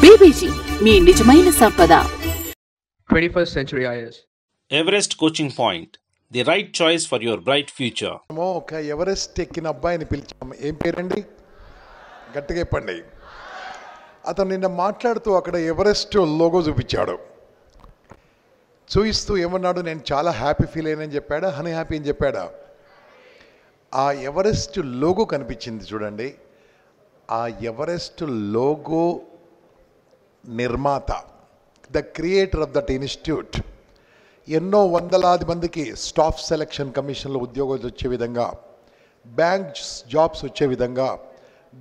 BBG మీ నిజమైన సంపద. 21st Century IS. Everest Coaching Point, the right choice for your bright future. ఒక Everest ఎక్కిన అబ్బాయిని పిలిచాము. ఏం పేరండి? గట్టిగా చెప్పండి. అతను నిన్న మాట్లాడుతూ అక్కడ ఎవరెస్ట్ లోగో చూపించాడు. చూపిస్తూ ఏమన్నాడు, నేను చాలా హ్యాపీ ఫీల్ అయ్యానని చెప్పాడా, హనీ హ్యాపీ అని చెప్పాడా? ఆ ఎవరెస్ట్ లోగో కనిపించింది చూడండి. ఆ ఎవరెస్ట్ లోగో నిర్మాత, the creator of that institute, ఎన్నో వందలాది మందికి స్టాఫ్ సెలక్షన్ కమిషన్లో ఉద్యోగాలు వచ్చే విధంగా, బ్యాంక్ జాబ్స్ వచ్చే విధంగా,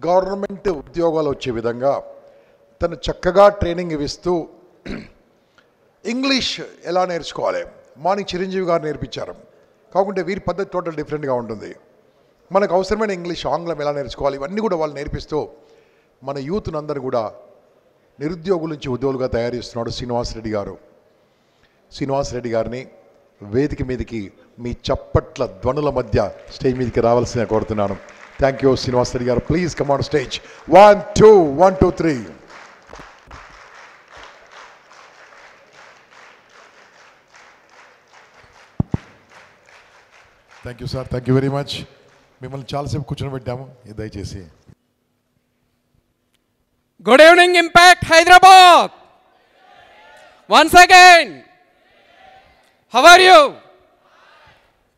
గవర్నమెంట్ ఉద్యోగాలు వచ్చే విధంగా తను చక్కగా ట్రైనింగ్ ఇస్తూ ఇంగ్లీష్ ఎలా నేర్చుకోవాలి మార్నింగ్ చిరంజీవి గారు నేర్పించారు. కాకుంటే వీరి పద్ధతి టోటల్ డిఫరెంట్గా ఉంటుంది. మనకు అవసరమైన ఇంగ్లీష్, ఆంగ్లం ఎలా నేర్చుకోవాలి ఇవన్నీ కూడా వాళ్ళు నేర్పిస్తూ మన యూత్ను అందరూ కూడా నిరుద్యోగుల నుంచి ఉద్యోగులుగా తయారు చేస్తున్నాడు శ్రీనివాసరెడ్డి గారు. శ్రీనివాసరెడ్డి గారిని వేదిక మీదకి మీ చప్పట్ల ధ్వనుల మధ్య స్టేజ్ మీదకి రావాల్సిన కోరుతున్నాను. థ్యాంక్ యూ శ్రీనివాసరెడ్డి గారు. Please come on stage. 1 2 1 2 3. Thank you sir, thank you very much. మిమ్మల్ని చాలాసేపు కూర్చొని పెట్టాము, దయచేసి. Good evening, Impact Hyderabad. Once again, how are you?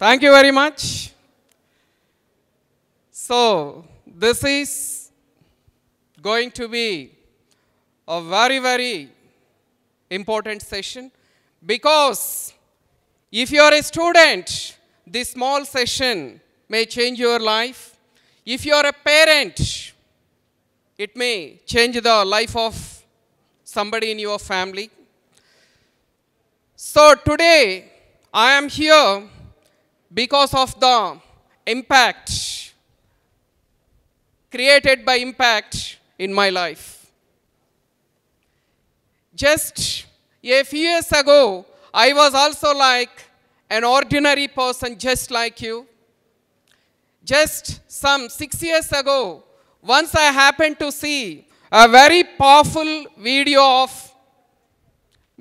Thank you very much. So, this is going to be a very, very important session, because if you are a student, this small session may change your life. If you are a parent, it may change the life of somebody in your family. So today I am here because of the impact created by Impact in my life. Just a few years ago, I was also like an ordinary person just like you. Just some 6 years ago, once I happened to see a very powerful video of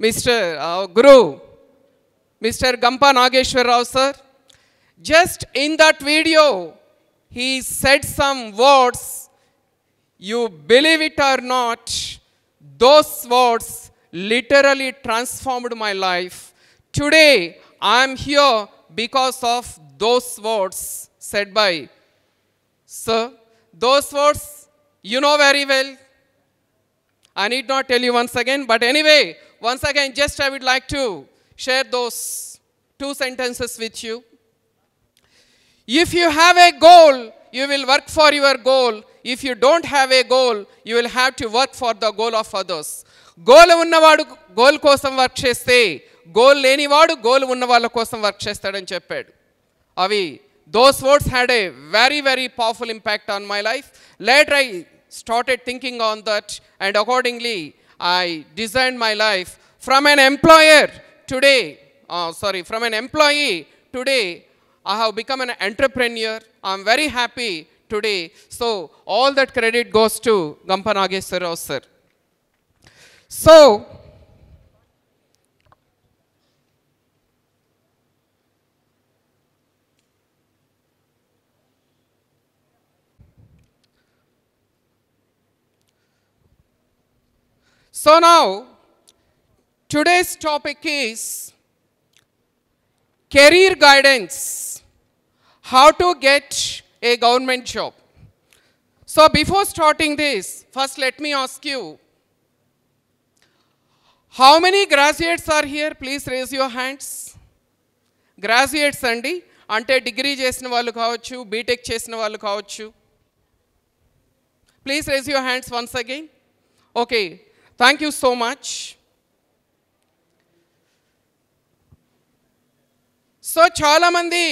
Mr. Guru, Mr. Gampa Nageshwar Rao sir. Just in that video, he said some words. You believe it or not, those words literally transformed my life. Today, I am here because of those words said by sir. Those words you know very well. I need not tell you once again, but anyway, once again, just I would like to share those 2 sentences with you. If you have a goal, you will work for your goal. If you don't have a goal, you will have to work for the goal of others. Goal ఉన్నవాడు goal కోసం work చేస్తే, goal లేనివాడు goal ఉన్న వాళ్ళ కోసం work చేస్తాడని చెప్పాడు. అవి those words had a very, very powerful impact on my life. Later I started thinking on that, and accordingly I designed my life. From an employer today, from an employee today, I have become an entrepreneur. I am very happy today. So all that credit goes to Gampa Nageshwar Rao sir. So now, today's topic is career guidance, how to get a government job. So before starting this, first let me ask you, how many graduates are here? Please raise your hands. Graduates andi, ante degree chesina vallu kavachu, BTech chesina vallu kavachu. Please raise your hands once again. Okay. Thank you so much. So చాలా మంది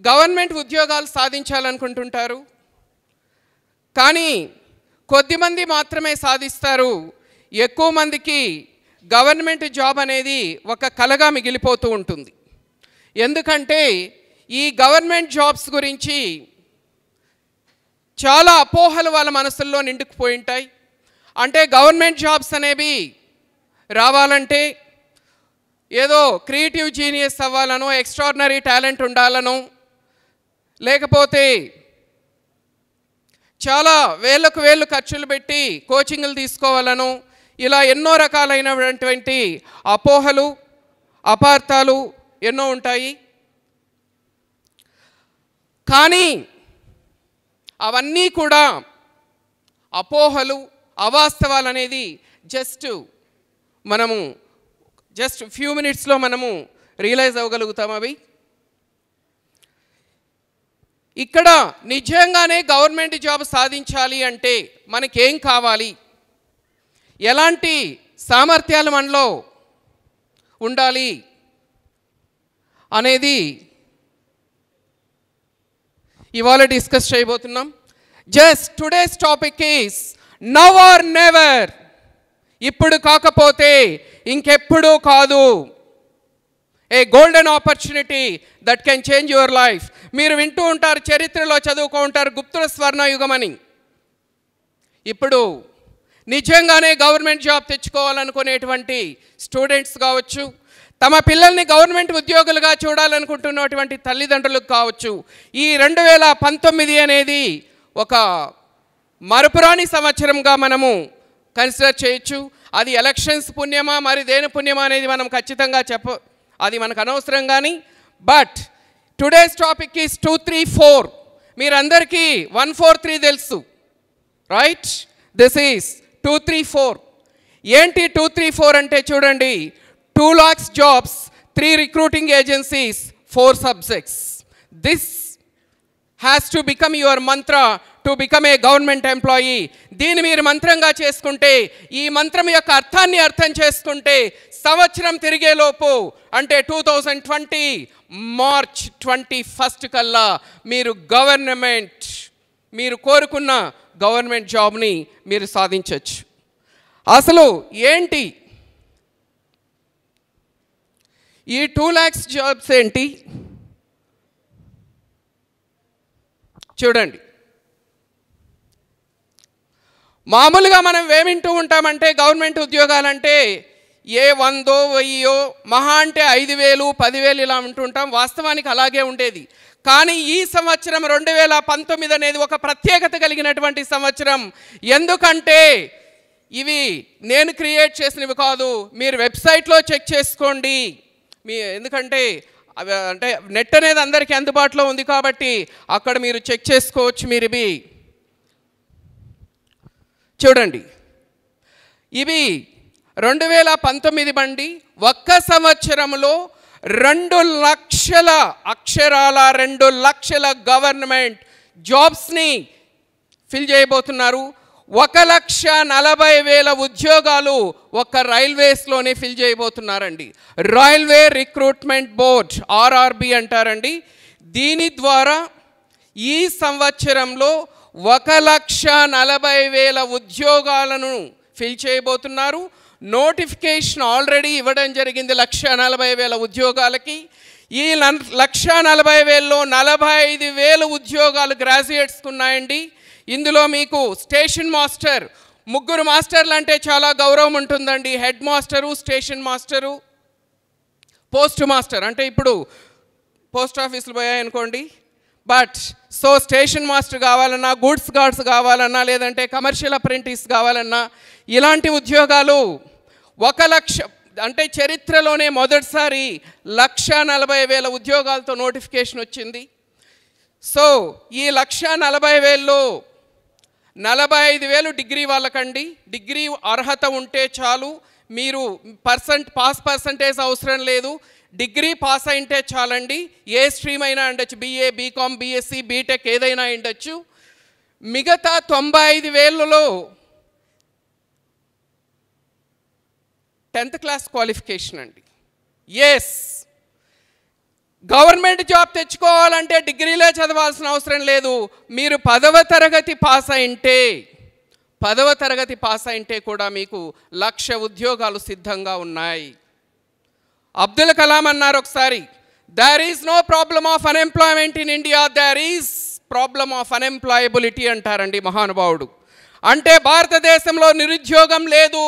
government ఉద్యోగాలు సాధించాలనుకుంటుంటారు, కానీ కొద్దిమంది మాత్రమే సాధిస్తారు. ఎక్కువ మందికి government job అనేది ఒక కలగా మిగిలిపోతూ ఉంటుంది. ఎందుకంటే ఈ గవర్నమెంట్ జాబ్స్ గురించి చాలా అపోహలు వాళ్ళ మనసుల్లో నిండుకుపోయి ఉంటాయి. అంటే గవర్నమెంట్ జాబ్స్ అనేవి రావాలంటే ఏదో క్రియేటివ్ జీనియస్ అవ్వాలనో, ఎక్స్ట్రాడినరీ టాలెంట్ ఉండాలనో, లేకపోతే చాలా వేలకు వేలు ఖర్చులు పెట్టి కోచింగ్లు తీసుకోవాలను, ఇలా ఎన్నో రకాలైనటువంటి అపోహలు, అపార్థాలు ఎన్నో ఉంటాయి. కానీ అవన్నీ కూడా అపోహలు, అవాస్తవాలు అనేది జస్ట్ ఫ్యూ మినిట్స్లో మనము రియలైజ్ అవ్వగలుగుతాం. అవి ఇక్కడ నిజంగానే గవర్నమెంట్ జాబ్ సాధించాలి అంటే మనకేం కావాలి, ఎలాంటి సామర్థ్యాలు మనలో ఉండాలి అనేది ఇవాళ డిస్కస్ చేయబోతున్నాం. Just today's topic is now or never. ఇప్పుడు కాకపోతే ఇంకెప్పుడూ కాదు. A golden opportunity that can change your life. మీరు వింటూ ఉంటారు, చరిత్రలో చదువుకో ఉంటారు గుప్తుల స్వర్ణయుగం అని. ఇప్పుడు నిజంగానే గవర్నమెంట్ జాబ్ తెచ్చుకోవాలనుకునేటువంటి స్టూడెంట్స్ కావచ్చు, తమ పిల్లల్ని గవర్నమెంట్ ఉద్యోగులుగా చూడాలనుకుంటున్నటువంటి తల్లిదండ్రులకు కావచ్చు, ఈ 2019 అనేది ఒక మరపురాని సంవత్సరంగా మనము కన్సిడర్ చేయొచ్చు. అది ఎలక్షన్స్ పుణ్యమా మరి దేని పుణ్యమా అనేది మనం ఖచ్చితంగా అది మనకు అనవసరం. కానీ బట్ టుడేస్ టాపిక్ ఈస్ 234. మీరందరికీ 143 తెలుసు, రైట్? This is 234. ఏంటి 234 అంటే చూడండి, 2 lakhs jobs, 3 recruiting agencies, 4 subjects. This has to become your mantra to become a government employee. దీన్ని మీరు మంత్రంగా చేసుకుంటే, ఈ మంత్రం యొక్క అర్థాన్ని అర్థం చేసుకుంటే, సంవత్సరం తిరిగేలోపు అంటే 2020 March 21 కల్లా మీరు కోరుకున్న గవర్నమెంట్ జాబ్ని మీరు సాధించవచ్చు. అసలు ఏంటి ఈ 2 lakhs జాబ్స్ ఏంటి చూడండి. మామూలుగా మనం ఏమింటూ ఉంటామంటే గవర్నమెంట్ ఉద్యోగాలంటే ఏ 100, 1000, మహా అంటే 5000, 10,000 ఇలా ఉంటుంటాం. వాస్తవానికి అలాగే ఉండేది. కానీ ఈ సంవత్సరం 2019 అనేది ఒక ప్రత్యేకత కలిగినటువంటి సంవత్సరం. ఎందుకంటే ఇవి నేను క్రియేట్ చేసినవి కాదు, మీరు వెబ్సైట్లో చెక్ చేసుకోండి. ఎందుకంటే అంటే నెట్ అనేది అందరికీ అందుబాటులో ఉంది కాబట్టి అక్కడ మీరు చెక్ చేసుకోవచ్చు. మీరు ఇవి చూడండి, ఇవి 2019 బండి. ఒక్క సంవత్సరంలో 2 లక్షల అక్షరాల 2 లక్షల గవర్నమెంట్ జాబ్స్ని ఫిల్ చేయబోతున్నారు. 1,40,000 ఉద్యోగాలు ఒక్క రైల్వేస్లోనే ఫిల్ చేయబోతున్నారండి. రైల్వే రిక్రూట్మెంట్ బోర్డ్, RRB అంటారండి. దీని ద్వారా ఈ సంవత్సరంలో 1,40,000 ఉద్యోగాలను ఫిల్ చేయబోతున్నారు. నోటిఫికేషన్ ఆల్రెడీ ఇవ్వడం జరిగింది 1,40,000 ఉద్యోగాలకి. ఈ 1,40,000లో 45,000 ఉద్యోగాలు గ్రాడ్యుయేట్స్కి ఉన్నాయండి. ఇందులో మీకు స్టేషన్ మాస్టర్, 3 మాస్టర్లు అంటే చాలా గౌరవం ఉంటుందండి. Head master, station master, post master అంటే ఇప్పుడు పోస్ట్ ఆఫీసులు పోయాయనుకోండి. బట్ సో స్టేషన్ మాస్టర్ కావాలన్నా, గూడ్స్ గార్డ్స్ కావాలన్నా, లేదంటే కమర్షియల్ అప్రెంటిస్ కావాలన్నా, ఇలాంటి ఉద్యోగాలు 1 లక్ష అంటే చరిత్రలోనే మొదటిసారి 1,40,000 ఉద్యోగాలతో నోటిఫికేషన్ వచ్చింది. సో ఈ 1,40,000లో 45,000 డిగ్రీ వాళ్ళకండి. డిగ్రీ అర్హత ఉంటే చాలు, మీరు పాస్ పర్సంటేజ్ అవసరం లేదు, డిగ్రీ పాస్ అయింటే చాలండి. ఏ స్ట్రీమ్ అయినా ఉండొచ్చు, BA, BCom, BSc, BTech ఏదైనా ఉండొచ్చు. మిగతా 95,000లో 10th క్లాస్ క్వాలిఫికేషన్ అండి. ఎస్, గవర్నమెంట్ జాబ్ తెచ్చుకోవాలంటే డిగ్రీలే చదవాల్సిన అవసరం లేదు. మీరు 10వ తరగతి పాస్ అయింటే కూడా మీకు 1,00,000 ఉద్యోగాలు సిద్ధంగా ఉన్నాయి. అబ్దుల్ కలాం అన్నారు ఒకసారి, there is no problem of unemployment in India, there is problem of unemployability అంటారండి మహానుభావుడు. అంటే భారతదేశంలో నిరుద్యోగం లేదు.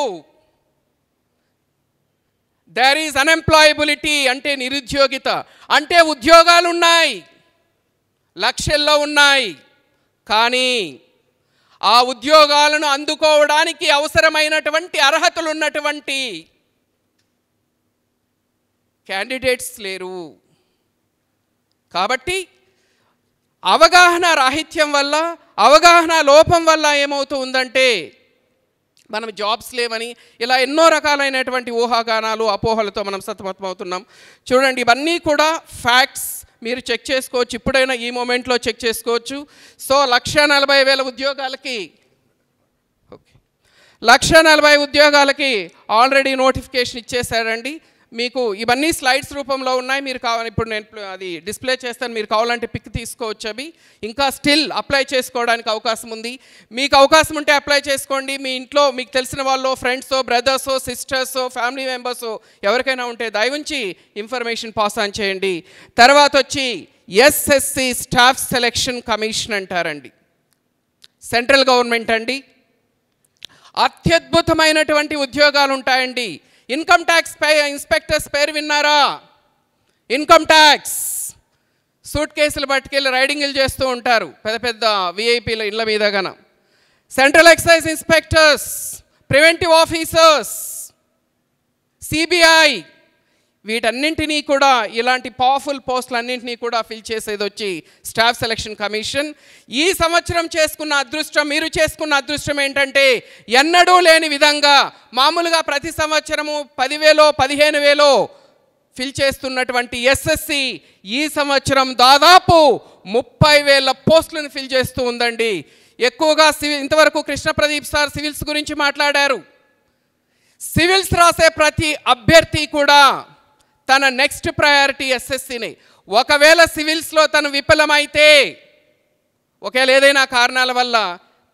దేర్ ఈజ్ అన్ఎంప్లాయబిలిటీ అంటే నిరుద్యోగిత. అంటే ఉద్యోగాలు ఉన్నాయి, లక్షల్లో ఉన్నాయి, కానీ ఆ ఉద్యోగాలను అందుకోవడానికి అవసరమైనటువంటి అర్హతలు ఉన్నటువంటి క్యాండిడేట్స్ లేరు. కాబట్టి అవగాహన రాహిత్యం వల్ల, అవగాహన లోపం వల్ల ఏమవుతూ ఉందంటే మనం జాబ్స్ లేవని ఇలా ఎన్నో రకాలైనటువంటి ఊహాగానాలు అపోహలతో మనం సతమతమవుతున్నాం. చూడండి, ఇవన్నీ కూడా ఫ్యాక్ట్స్. మీరు చెక్ చేసుకోవచ్చు, ఇప్పుడైనా ఈ మూమెంట్లో చెక్ చేసుకోవచ్చు. సో 1,40,000 ఉద్యోగాలకి 1,40,000 ఉద్యోగాలకి ఆల్రెడీ నోటిఫికేషన్ ఇచ్చేసారండి. మీకు ఇవన్నీ స్లైడ్స్ రూపంలో ఉన్నాయి. మీరు కావాలి, ఇప్పుడు నేను అది డిస్ప్లే చేస్తాను, మీరు కావాలంటే పిక్ తీసుకోవచ్చు. అవి ఇంకా స్టిల్ అప్లై చేసుకోవడానికి అవకాశం ఉంది. మీకు అవకాశం ఉంటే అప్లై చేసుకోండి. మీ ఇంట్లో మీకు తెలిసిన వాళ్ళు, ఫ్రెండ్సో, బ్రదర్సో, సిస్టర్సో, ఫ్యామిలీ మెంబర్సో ఎవరికైనా ఉంటే దయవుంచి ఇన్ఫర్మేషన్ పాస్ ఆన్ చేయండి. తర్వాత వచ్చి ఎస్ఎస్సి స్టాఫ్ సెలెక్షన్ కమిషన్ అంటారండి, సెంట్రల్ గవర్నమెంట్ అండి. అత్యద్భుతమైనటువంటి ఉద్యోగాలు ఉంటాయండి. ఇన్కమ్ ట్యాక్స్ ఇన్స్పెక్టర్స్ పేరు విన్నారా? ఇన్కమ్ ట్యాక్స్ సూట్ కేసులు పట్టుకెళ్ళి రైడింగ్లు చేస్తూ ఉంటారు పెద్ద పెద్ద విఐపీల ఇళ్ళ మీద గన. Central excise inspectors, preventive officers, CBI, వీటన్నింటినీ కూడా, ఇలాంటి పవర్ఫుల్ పోస్టులన్నింటినీ కూడా ఫిల్ చేసేది వచ్చి స్టాఫ్ సెలక్షన్ కమిషన్. ఈ సంవత్సరం చేసుకున్న అదృష్టం, మీరు చేసుకున్న అదృష్టం ఏంటంటే ఎన్నడూ లేని విధంగా మామూలుగా ప్రతి సంవత్సరము 10,000 15,000 ఫిల్ చేస్తున్నటువంటి ఎస్ఎస్సి ఈ సంవత్సరం దాదాపు 30,000 పోస్టులను ఫిల్ చేస్తూ ఉందండి. ఎక్కువగా ఇంతవరకు కృష్ణప్రదీప్ సార్ సివిల్స్ గురించి మాట్లాడారు. సివిల్స్ రాసే ప్రతి అభ్యర్థి కూడా తన నెక్స్ట్ ప్రయారిటీ ఎస్ఎస్సిని. ఒకవేళ సివిల్స్లో తను విఫలమైతే, ఒకవేళ ఏదైనా కారణాల వల్ల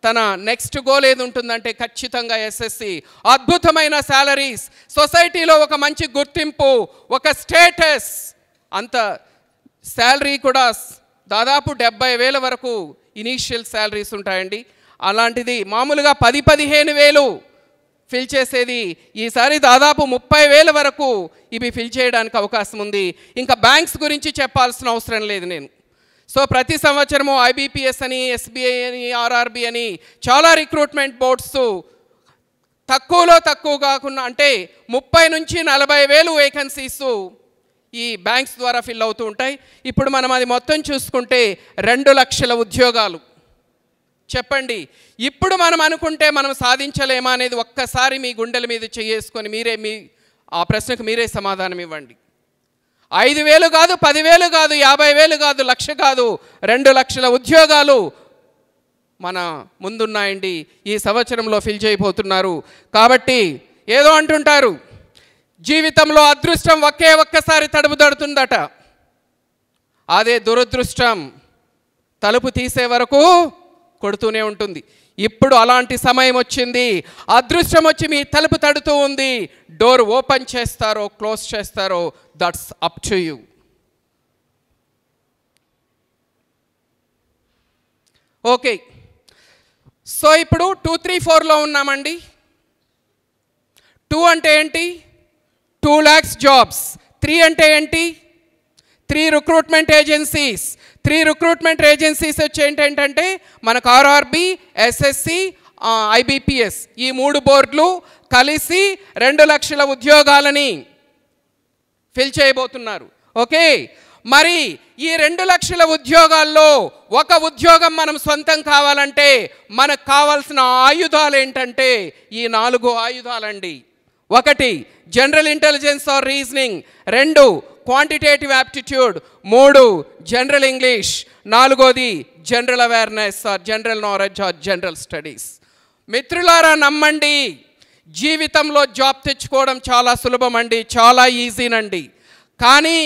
తన నెక్స్ట్ గోల్ ఏది ఉంటుందంటే ఖచ్చితంగా ఎస్ఎస్సి. అద్భుతమైన శాలరీస్, సొసైటీలో ఒక మంచి గుర్తింపు, ఒక స్టేటస్, అంత శాలరీ కూడా దాదాపు 70,000 వరకు ఇనీషియల్ శాలరీస్ ఉంటాయండి. అలాంటిది మామూలుగా 10-15,000 ఫిల్ చేసేది ఈసారి దాదాపు 30,000 వరకు ఇవి ఫిల్ చేయడానికి అవకాశం ఉంది. ఇంకా బ్యాంక్స్ గురించి చెప్పాల్సిన అవసరం లేదు నేను. సో ప్రతి సంవత్సరము ఐబీపీఎస్ అని, ఎస్బీఐ అని, ఆర్ఆర్బి అని చాలా రిక్రూట్మెంట్ బోర్డ్స్ తక్కువలో తక్కువ కాకుండా అంటే 30,000-40,000 వేకెన్సీస్ ఈ బ్యాంక్స్ ద్వారా ఫిల్ అవుతూ ఉంటాయి. ఇప్పుడు మనం అది మొత్తం చూసుకుంటే 2 లక్షల ఉద్యోగాలు. చెప్పండి, ఇప్పుడు మనం అనుకుంటే మనం సాధించలేమా అనేది ఒక్కసారి మీ గుండెల మీద చేసుకొని మీరే ఆ ప్రశ్నకు మీరే సమాధానం ఇవ్వండి. 5,000 కాదు, 10,000 కాదు, 50,000 కాదు, 1,00,000 కాదు, 2 లక్షల ఉద్యోగాలు మన ముందున్నాయండి. ఈ సంవత్సరంలో ఫిల్ చేయబోతున్నారు. కాబట్టి ఏదో అంటుంటారు, జీవితంలో అదృష్టం ఒక్కసారి తలుపు తడుతుందట, అదే దురదృష్టం తలుపు తీసే వరకు కొడుతూనే ఉంటుంది. ఇప్పుడు అలాంటి సమయం వచ్చింది. అదృష్టం వచ్చి మీ తలుపు తడుతూ ఉంది. డోర్ ఓపెన్ చేస్తారో క్లోజ్ చేస్తారో that's up to you. Okay, so ఇప్పుడు 2, 3, 4లో ఉన్నామండి. 2 అంటే ఏంటి? 2 lakhs జాబ్స్. 3 అంటే ఏంటి? 3 రిక్రూట్మెంట్ ఏజెన్సీస్. 3 రిక్రూట్మెంట్ ఏజెన్సీస్ వచ్చి ఏంటంటే మనకు ఆర్ఆర్బి, ఎస్ఎస్సి, ఐబీపీఎస్ ఈ 3 బోర్డులు కలిసి 2 లక్షల ఉద్యోగాలని ఫిల్ చేయబోతున్నారు. ఓకే, మరి ఈ 2 లక్షల ఉద్యోగాల్లో ఒక ఉద్యోగం మనం సొంతం కావాలంటే మనకు కావాల్సిన ఆయుధాలు ఏంటంటే ఈ 4 ఆయుధాలండి. 1 general intelligence or reasoning, 2 quantitative aptitude, 3 general English, 4 general awareness or general knowledge or general studies. మిత్రులారా నమ్మండి, జీవితంలో జాబ్ తెచ్చుకోవడం చాలా సులభం అండి, చాలా ఈజీనండి. కానీ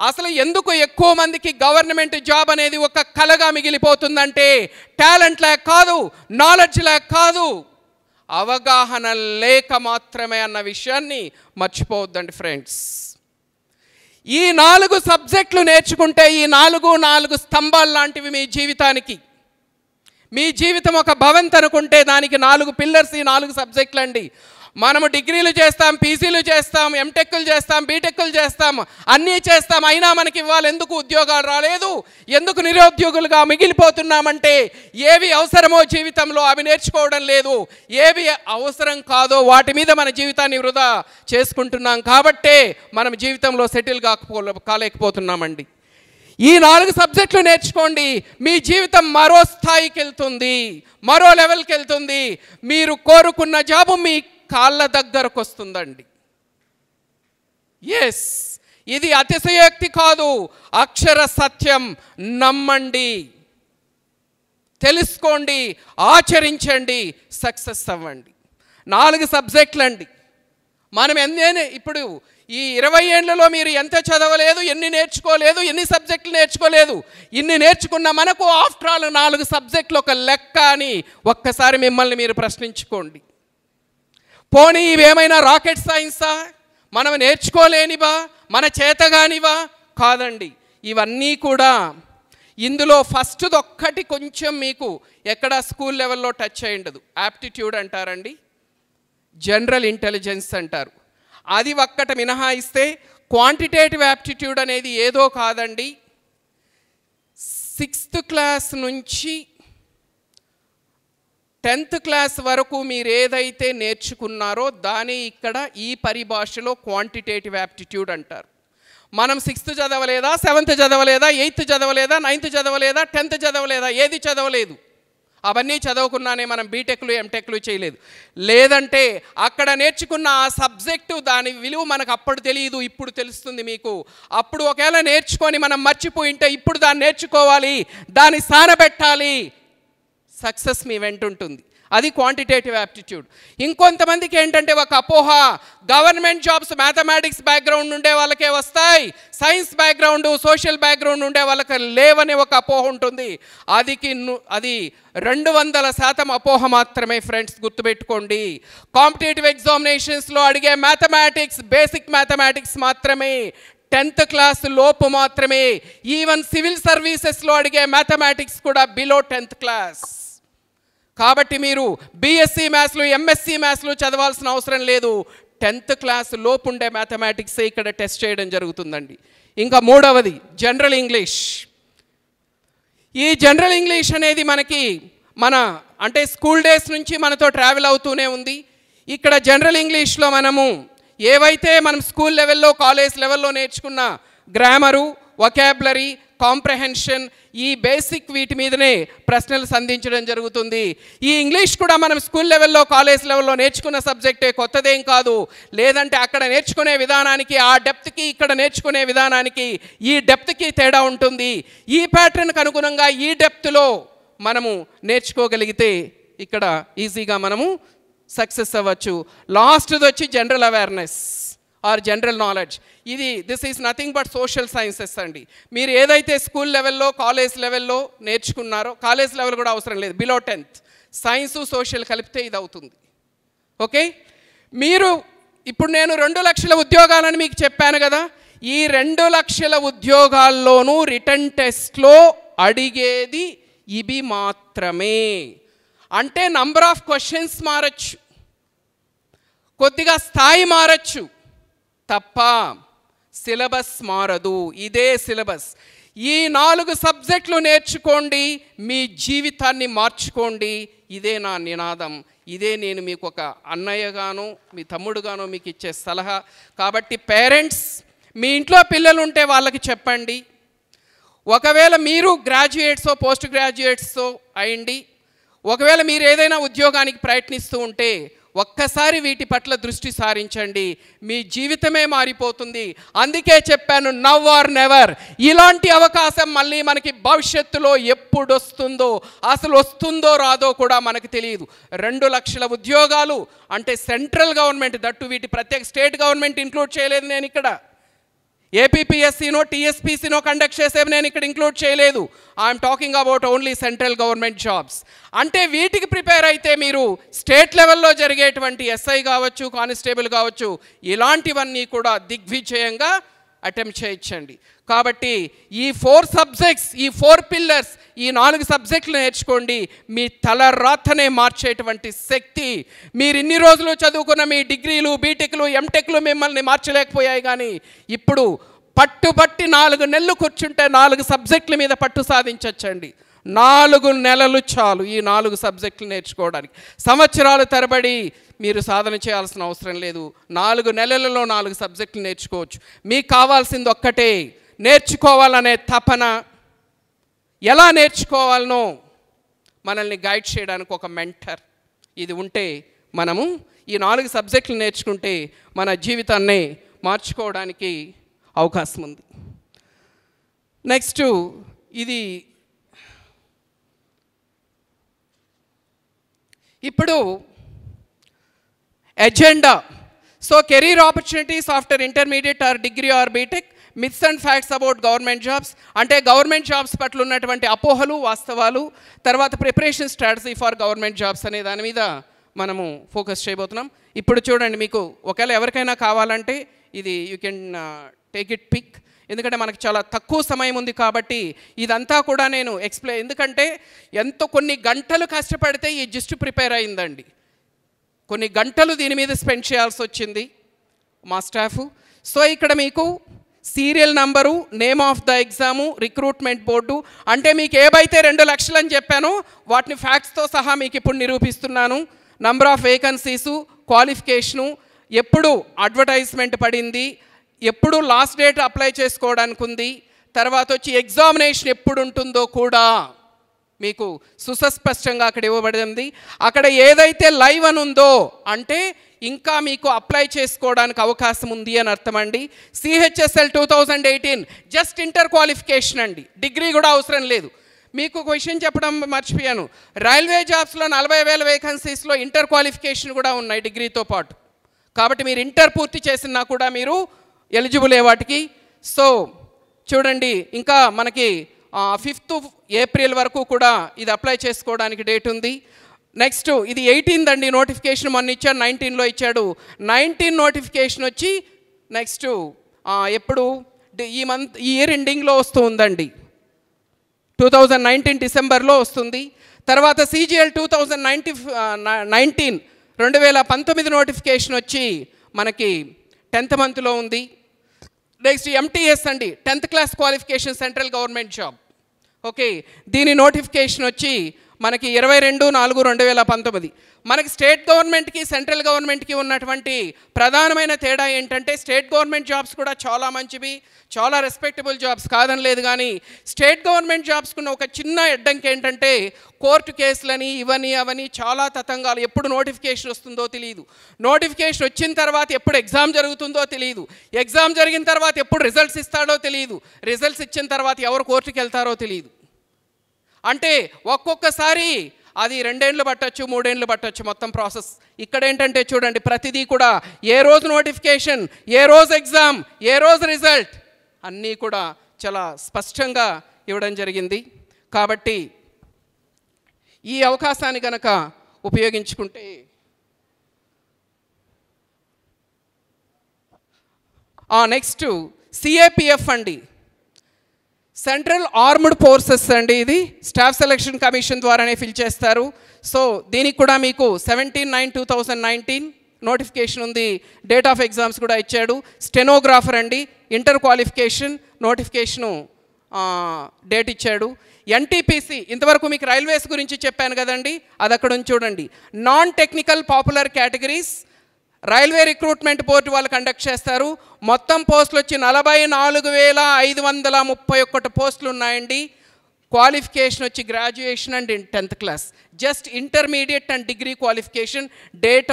అసలు ఎందుకు ఎక్కువ మందికి గవర్నమెంట్ జాబ్ అనేది ఒక కలగా మిగిలిపోతుందంటే టాలెంట్ లేక కాదు, నాలెడ్జ్ లేక కాదు, అవగాహన లేక మాత్రమే అన్న విషయాన్ని మర్చిపోవద్దండి ఫ్రెండ్స్. ఈ 4 సబ్జెక్టులు నేర్చుకుంటే ఈ 4 స్తంభాలు లాంటివి మీ జీవితానికి. మీ జీవితం ఒక భవంతి అనుకుంటే దానికి 4 పిల్లర్స్ ఈ 4 సబ్జెక్టులు అండి. మనము డిగ్రీలు చేస్తాం, పీజీలు చేస్తాం, ఎంటెక్లు చేస్తాం, బీటెక్లు చేస్తాం, అన్నీ చేస్తాం, అయినా మనకి ఇవాళ ఎందుకు ఉద్యోగాలు రాలేదు, ఎందుకు నిరుద్యోగులుగా మిగిలిపోతున్నామంటే ఏవి అవసరమో జీవితంలో అవి నేర్చుకోవడం లేదు, ఏవి అవసరం కాదో వాటి మీద మన జీవితాన్ని వృధా చేసుకుంటున్నాం. కాబట్టే మనం జీవితంలో సెటిల్ కాలేకపోతున్నామండి. ఈ 4 సబ్జెక్టులు నేర్చుకోండి, మీ జీవితం మరో స్థాయికి వెళ్తుంది, మరో లెవెల్కి వెళ్తుంది. మీరు కోరుకున్న జాబు మీ కాళ్ళ దగ్గరకు వస్తుందండి. ఎస్, ఇది అతిశయోక్తి కాదు, అక్షర సత్యం. నమ్మండి, తెలుసుకోండి, ఆచరించండి, సక్సెస్ అవ్వండి. 4 సబ్జెక్టులు అండి. మనం ఇప్పుడు ఈ 20 ఏళ్లలో మీరు ఎంత చదవలేదు, ఎన్ని నేర్చుకోలేదు, ఎన్ని సబ్జెక్టులు నేర్చుకోలేదు. ఇన్ని నేర్చుకున్న మనకు ఆఫ్టర్ ఆల్ 4 సబ్జెక్టులు ఒక లెక్క అని ఒక్కసారి మిమ్మల్ని మీరు ప్రశ్నించుకోండి. పోనీ ఇవేమైనా రాకెట్ సైన్సా, మనం నేర్చుకోలేనివా, మన చేతగానివా? కాదండి, ఇవన్నీ కూడా ఇందులో ఫస్ట్ది ఒక్కటి కొంచెం మీకు ఎక్కడ స్కూల్ లెవెల్లో టచ్ అయి ఉండదు. యాప్టిట్యూడ్ అంటారండి, జనరల్ ఇంటెలిజెన్స్ అంటారు. అది ఒక్కటి మినహాయిస్తే క్వాంటిటేటివ్ యాప్టిట్యూడ్ అనేది ఏదో కాదండి. 6th క్లాస్ నుంచి 10th క్లాస్ వరకు మీరు ఏదైతే నేర్చుకున్నారో దాని ఇక్కడ ఈ పరిభాషలో క్వాంటిటేటివ్ యాప్టిట్యూడ్ అంటారు. మనం 6th చదవలేదా, 7th చదవలేదా, 8th చదవలేదా, 9th చదవలేదా, 10th చదవలేదా, ఏది చదవలేదు. అవన్నీ చదవకున్నానే మనం బీటెక్లు ఎంటెక్లు చేయలేదు. లేదంటే అక్కడ నేర్చుకున్న ఆ సబ్జెక్టు దాని విలువ మనకు అప్పుడు తెలియదు, ఇప్పుడు తెలుస్తుంది మీకు. అప్పుడు ఒకవేళ నేర్చుకొని మనం మర్చిపోయింటే ఇప్పుడు దాన్ని నేర్చుకోవాలి, దాన్ని సానబెట్టాలి, సక్సెస్ మీ వెంట ఉంటుంది. అది క్వాంటిటేటివ్ యాప్టిట్యూడ్. ఇంకొంతమందికి ఏంటంటే ఒక అపోహ, గవర్నమెంట్ జాబ్స్ మ్యాథమెటిక్స్ బ్యాక్గ్రౌండ్ ఉండే వాళ్ళకే వస్తాయి, సైన్స్ బ్యాక్గ్రౌండ్ సోషల్ బ్యాక్గ్రౌండ్ ఉండే వాళ్ళకి లేవనే ఒక అపోహ ఉంటుంది. అది 200% అపోహ మాత్రమే ఫ్రెండ్స్, గుర్తుపెట్టుకోండి. కాంపిటేటివ్ ఎగ్జామినేషన్స్లో అడిగే మ్యాథమెటిక్స్ బేసిక్ మ్యాథమెటిక్స్ మాత్రమే, 10th క్లాస్ లోపు మాత్రమే. ఈవెన్ సివిల్ సర్వీసెస్లో అడిగే మ్యాథమెటిక్స్ కూడా బిలో 10th క్లాస్. కాబట్టి మీరు బీఎస్సీ మ్యాథ్స్లు, ఎంఎస్సీ మ్యాథ్స్లు చదవాల్సిన అవసరం లేదు. 10th క్లాస్ లోపు ఉండే మ్యాథమెటిక్సే ఇక్కడ టెస్ట్ చేయడం జరుగుతుందండి. ఇంకా 3వది జనరల్ ఇంగ్లీష్. ఈ జనరల్ ఇంగ్లీష్ అనేది మనకి అంటే స్కూల్ డేస్ నుంచి మనతో ట్రావెల్ అవుతూనే ఉంది. ఇక్కడ జనరల్ ఇంగ్లీష్లో మనము ఏవైతే మనం స్కూల్ లెవెల్లో, కాలేజ్ లెవెల్లో నేర్చుకున్న గ్రామరు, వొకాబులరీ, కాంప్రహెన్షన్, ఈ బేసిక్ వీటి మీదనే ప్రశ్నలు సంధించడం జరుగుతుంది. ఈ ఇంగ్లీష్ కూడా మనం స్కూల్ లెవెల్లో, కాలేజ్ లెవెల్లో నేర్చుకున్న సబ్జెక్టే, కొత్తదేం కాదు. లేదంటే అక్కడ నేర్చుకునే విధానానికి, ఆ డెప్త్కి ఇక్కడ నేర్చుకునే విధానానికి, ఈ డెప్త్కి తేడా ఉంటుంది. ఈ ప్యాటర్న్కి అనుగుణంగా ఈ డెప్త్లో మనము నేర్చుకోగలిగితే ఇక్కడ ఈజీగా మనము సక్సెస్ అవ్వచ్చు. లాస్ట్ది వచ్చి general awareness or general knowledge. This is nothing but social sciences అండి. మీరు ఏదైతే స్కూల్ లెవెల్లో, కాలేజ్ లెవెల్లో నేర్చుకున్నారో, కాలేజ్ లెవెల్ కూడా అవసరం లేదు, బిలో 10th సైన్సు సోషల్ కలిపితే ఇది అవుతుంది. ఓకే, మీరు ఇప్పుడు నేను 2 లక్షల ఉద్యోగాలని మీకు చెప్పాను కదా. ఈ 2 లక్షల ఉద్యోగాల్లోనూ రిటన్ టెస్ట్లో అడిగేది ఇవి మాత్రమే. అంటే నంబర్ ఆఫ్ క్వశ్చన్స్ మారచ్చు, కొద్దిగా స్థాయి మారచ్చు తప్ప సిలబస్ మారదు. ఇదే సిలబస్. ఈ 4 సబ్జెక్టులు నేర్చుకోండి, మీ జీవితాన్ని మార్చుకోండి. ఇదే నా నినాదం. ఇదే నేను మీకు ఒక అన్నయ్యగాను, మీ తమ్ముడుగాను మీకు ఇచ్చే సలహా. కాబట్టి పేరెంట్స్, మీ ఇంట్లో పిల్లలు ఉంటే వాళ్ళకి చెప్పండి. ఒకవేళ మీరు గ్రాడ్యుయేట్సో, పోస్ట్ గ్రాడ్యుయేట్సో అయ్యండి, ఒకవేళ మీరు ఏదైనా ఉద్యోగానికి ప్రయత్నిస్తూ ఉంటే ఒక్కసారి వీటి పట్ల దృష్టి సారించండి, మీ జీవితమే మారిపోతుంది. అందుకే చెప్పాను, నవ్ ఆర్ నెవర్. ఇలాంటి అవకాశం మళ్ళీ మనకి భవిష్యత్తులో ఎప్పుడు వస్తుందో, అసలు వస్తుందో రాదో కూడా మనకు తెలియదు. 2 లక్షల ఉద్యోగాలు అంటే సెంట్రల్ గవర్నమెంట్, దట్టు వీటి ప్రత్యేక స్టేట్ గవర్నమెంట్ ఇంక్లూడ్ చేయలేదు నేను ఇక్కడ. ఏపీపీఎస్సీనో, టీఎస్పీసీనో కండక్ట్ చేసేవి నేను ఇక్కడ ఇంక్లూడ్ చేయలేదు. I'm talking about only central government jobs. అంటే వీటికి ప్రిపేర్ అయితే మీరు స్టేట్ లెవెల్లో జరిగేటువంటి ఎస్ఐ కావచ్చు, కానిస్టేబుల్ కావచ్చు, ఇలాంటివన్నీ కూడా దిగ్విజయంగా అటెంప్ట్ చేయొచ్చండి. కాబట్టి ఈ 4 సబ్జెక్ట్స్, ఈ 4 పిల్లర్స్, ఈ 4 సబ్జెక్టులు నేర్చుకోండి. మీ తల రాతనే మార్చేటువంటి శక్తి, మీరు ఇన్ని రోజులు చదువుకున్న మీ డిగ్రీలు, బీటెక్లు, ఎంటెక్లు మిమ్మల్ని మార్చలేకపోయాయి. కానీ ఇప్పుడు పట్టుబట్టి 4 నెలలు కూర్చుంటే 4 సబ్జెక్టుల మీద పట్టు సాధించవచ్చండి. 4 నెలలు చాలు ఈ 4 సబ్జెక్టులు నేర్చుకోవడానికి. సంవత్సరాల తరబడి మీరు సాధన చేయాల్సిన అవసరం లేదు. 4 నెలలలో 4 సబ్జెక్టులు నేర్చుకోవచ్చు. మీకు కావాల్సింది ఒక్కటే, నేర్చుకోవాలనే తపన. ఎలా నేర్చుకోవాలనో మనల్ని గైడ్ చేయడానికి ఒక మెంటర్ ఇది ఉంటే, మనము ఈ 4 సబ్జెక్టులు నేర్చుకుంటే మన జీవితాన్ని మార్చుకోవడానికి అవకాశం ఉంది. నెక్స్ట్ ఇది ఇప్పుడు agenda. So career opportunities after intermediate or degree or BTech, myths and facts about government jobs. అంటే గవర్నమెంట్ జాబ్స్ పట్ల ఉన్నటువంటి అపోహలు, వాస్తవాలు, తర్వాత preparation strategy for government jobs అనే దాని మీద మనము ఫోకస్ చేయబోతున్నాం. ఇప్పుడు చూడండి, మీకు ఒకవేళ ఎవరికైనా కావాలంటే ఇది you can take it pic. ఎందుకంటే మనకు చాలా తక్కువ సమయం ఉంది కాబట్టి ఇదంతా కూడా నేను ఎక్స్ప్లెయిన్, ఎందుకంటే కొన్ని గంటలు కష్టపడితే ఈ జిస్ట్ ప్రిపేర్ అయిందండి. కొన్ని గంటలు దీని మీద స్పెండ్ చేయాల్సి వచ్చింది మా స్టాఫ్. సో ఇక్కడ మీకు serial number, name of the exam, recruitment board, అంటే మీకు ఏవైతే 2 లక్షలు అని చెప్పానో వాటిని ఫ్యాక్ట్స్తో సహా మీకు ఇప్పుడు నిరూపిస్తున్నాను. నంబర్ ఆఫ్ వేకన్సీసు, క్వాలిఫికేషను, ఎప్పుడు అడ్వర్టైజ్మెంట్ పడింది, ఎప్పుడు లాస్ట్ డేట్ అప్లై చేసుకోవడానికి ఉంది, తర్వాత వచ్చి ఎగ్జామినేషన్ ఎప్పుడు ఉంటుందో కూడా మీకు సుస్పష్టంగా అక్కడ ఇవ్వబడింది. అక్కడ ఏదైతే లైవ్ అని ఉందో అంటే ఇంకా మీకు అప్లై చేసుకోవడానికి అవకాశం ఉంది అని అర్థం అండి. సిహెచ్ఎస్ఎల్ 2018 జస్ట్ ఇంటర్ క్వాలిఫికేషన్ అండి, డిగ్రీ కూడా అవసరం లేదు. మీకు ఒక విషయం చెప్పడం మర్చిపోయాను, రైల్వే జాబ్స్లో 40,000 వేకెన్సీస్లో ఇంటర్ క్వాలిఫికేషన్ కూడా ఉన్నాయి డిగ్రీతో పాటు. కాబట్టి మీరు ఇంటర్ పూర్తి చేసినా కూడా మీరు ఎలిజిబులే వాటికి. సో చూడండి, ఇంకా మనకి 5th ఏప్రిల్ వరకు కూడా ఇది అప్లై చేసుకోవడానికి డేట్ ఉంది. నెక్స్ట్ ఇది 18th అండి నోటిఫికేషన్, మొన్న ఇచ్చాడు, 19లో ఇచ్చాడు. 19 నోటిఫికేషన్ వచ్చి నెక్స్ట్ ఎప్పుడు ఈ ఇయర్ ఎండింగ్లో వస్తూ ఉందండి, 2019 డిసెంబర్లో వస్తుంది. తర్వాత CGL 2019 నోటిఫికేషన్ వచ్చి మనకి 10th మంత్లో ఉంది. నెక్స్ట్ MTS అండి, 10th class qualification central government job. Okay, దీని నోటిఫికేషన్ వచ్చి మనకి 22/4/2019. మనకి స్టేట్ గవర్నమెంట్కి సెంట్రల్ గవర్నమెంట్కి ఉన్నటువంటి ప్రధానమైన తేడా ఏంటంటే, స్టేట్ గవర్నమెంట్ జాబ్స్ కూడా చాలా మంచివి, చాలా రెస్పెక్టబుల్ జాబ్స్ కాదని లేదు. కానీ స్టేట్ గవర్నమెంట్ జాబ్స్కున్న ఒక చిన్న అడ్డంకి ఏంటంటే కోర్టు కేసులని ఇవని అవని చాలా తతంగాలు. ఎప్పుడు నోటిఫికేషన్ వస్తుందో తెలియదు, నోటిఫికేషన్ వచ్చిన తర్వాత ఎప్పుడు ఎగ్జామ్ జరుగుతుందో తెలియదు, ఎగ్జామ్ జరిగిన తర్వాత ఎప్పుడు రిజల్ట్స్ ఇస్తాడో తెలియదు, రిజల్ట్స్ ఇచ్చిన తర్వాత ఎవరు కోర్టుకి వెళ్తారో తెలియదు. అంటే ఒక్కొక్కసారి అది 2 ఏళ్ళు పట్టచ్చు, 3 ఏళ్ళు పట్టచ్చు మొత్తం ప్రాసెస్. ఇక్కడ ఏంటంటే చూడండి, ప్రతిదీ కూడా ఏ రోజు నోటిఫికేషన్, ఏ రోజు ఎగ్జామ్, ఏ రోజు రిజల్ట్ అన్నీ కూడా చాలా స్పష్టంగా ఇవ్వడం జరిగింది. కాబట్టి ఈ అవకాశాన్ని కనుక ఉపయోగించుకుంటే నెక్స్ట్ CAPF అండి, సెంట్రల్ ఆర్మ్డ్ ఫోర్సెస్ అండి. ఇది స్టాఫ్ సెలక్షన్ కమిషన్ ద్వారానే ఫిల్ చేస్తారు. సో దీనికి కూడా మీకు 17/9/2019 నోటిఫికేషన్ ఉంది, డేట్ ఆఫ్ ఎగ్జామ్స్ కూడా ఇచ్చాడు. స్టెనోగ్రాఫర్ అండి, ఇంటర్ క్వాలిఫికేషన్ నోటిఫికేషను డేట్ ఇచ్చాడు. NTPC ఇంతవరకు మీకు రైల్వేస్ గురించి చెప్పాను కదండి, అది అక్కడ ఉంది చూడండి. Non technical popular categories railway recruitment board వాళ్ళు కండక్ట్ చేస్తారు. మొత్తం పోస్టులు వచ్చి 44,531 పోస్టులు ఉన్నాయండి. క్వాలిఫికేషన్ వచ్చి graduation and 10th class, just intermediate and degree qualification. Date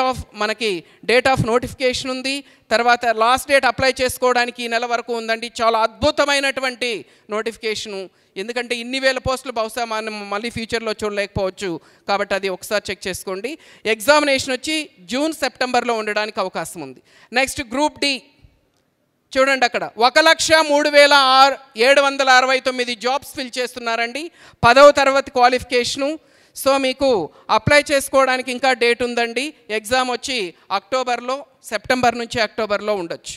of notification ఉంది, తర్వాత లాస్ట్ డేట్ అప్లై చేసుకోవడానికి ఈ నెల వరకు ఉందండి. చాలా అద్భుతమైనటువంటి నోటిఫికేషను, ఎందుకంటే ఇన్ని వేల పోస్టులు బహుశా మనం మళ్ళీ ఫ్యూచర్లో చూడలేకపోవచ్చు. కాబట్టి అది ఒకసారి చెక్ చేసుకోండి. ఎగ్జామినేషన్ వచ్చి జూన్ సెప్టెంబర్లో ఉండడానికి అవకాశం ఉంది. నెక్స్ట్ గ్రూప్ డి చూడండి, అక్కడ 1,03,769 జాబ్స్ ఫిల్ చేస్తున్నారండి. 10వ తరగతి క్వాలిఫికేషను. సో మీకు అప్లై చేసుకోవడానికి ఇంకా డేట్ ఉందండి. ఎగ్జామ్ వచ్చి సెప్టెంబర్ నుంచి అక్టోబర్లో ఉండొచ్చు.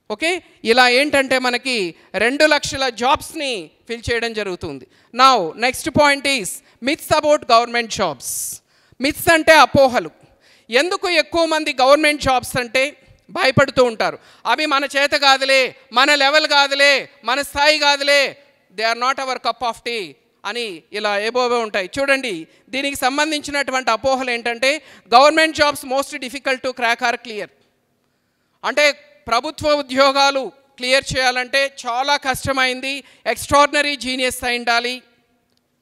ఓకే, ఇలా ఏంటంటే మనకి 2 లక్షల జాబ్స్ని ఫిల్ చేయడం జరుగుతుంది. Now next point is myths about government jobs. Myths అంటే అపోహలు. ఎందుకు ఎక్కువ మంది గవర్నమెంట్ జాబ్స్ అంటే భయపడుతూ ఉంటారు? అవి మన చేత కాదులే, మన లెవెల్ కాదులే, మన స్థాయి కాదులే, they are not our cup of tea అని ఇలా ఏబోవే ఉంటాయి. చూడండి, దీనికి సంబంధించినటువంటి అపోహలు ఏంటంటే government jobs most difficult to crack or clear. అంటే ప్రభుత్వ ఉద్యోగాలు క్లియర్ చేయాలంటే చాలా కష్టమైంది, ఎక్స్ట్రాడినరీ జీనియస్ అయి ఉండాలి,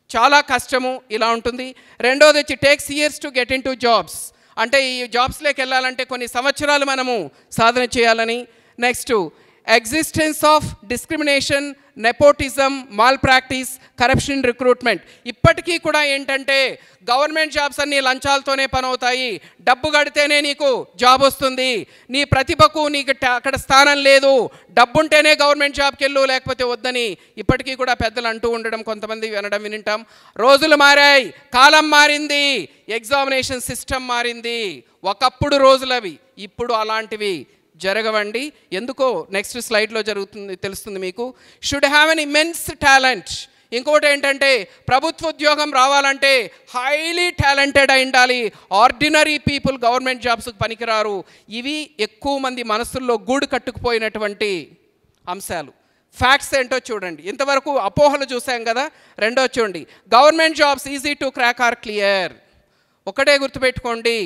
చాలా కష్టము, ఇలా ఉంటుంది. రెండోది వచ్చి takes years to get in to jobs. అంటే ఈ జాబ్స్లోకి వెళ్ళాలంటే కొన్ని సంవత్సరాలు మనము సాధన చేయాలని. Next existence of discrimination, nepotism, mall practice, corruption, recruitment. ఇప్పటికీ కూడా ఏంటంటే గవర్నమెంట్ జాబ్స్ అన్నీ లంచాలతోనే పని అవుతాయి, డబ్బు కడితేనే నీకు జాబ్ వస్తుంది, నీ ప్రతిభకు నీకు అక్కడ స్థానం లేదు, డబ్బుంటేనే గవర్నమెంట్ జాబ్కి వెళ్ళు లేకపోతే వద్దని ఇప్పటికీ కూడా పెద్దలు అంటూ ఉండడం కొంతమంది వినడం వినింటాం. రోజులు మారాయి, కాలం మారింది, ఎగ్జామినేషన్ సిస్టమ్ మారింది. ఒకప్పుడు రోజులు అవి, ఇప్పుడు అలాంటివి జరగవండి. ఎందుకో నెక్స్ట్ స్లైడ్లో జరుగుతుంది, తెలుస్తుంది మీకు. Should have an immense talent. ఇంకోటి ఏంటంటే ప్రభుత్వ ఉద్యోగం రావాలంటే హైలీ టాలెంటెడ్ అయి ఉండాలి. ఆర్డినరీ పీపుల్ గవర్నమెంట్ జాబ్స్కి పనికిరారు. ఇవి ఎక్కువ మంది మనసుల్లో గూడు కట్టుకుపోయినటువంటి అంశాలు. ఫ్యాక్ట్స్ ఏంటో చూడండి. ఇంతవరకు అపోహలు చూసాం కదా. రెండో చూడండి, government jobs easy to crack or clear. ఒకటే గుర్తుపెట్టుకోండి,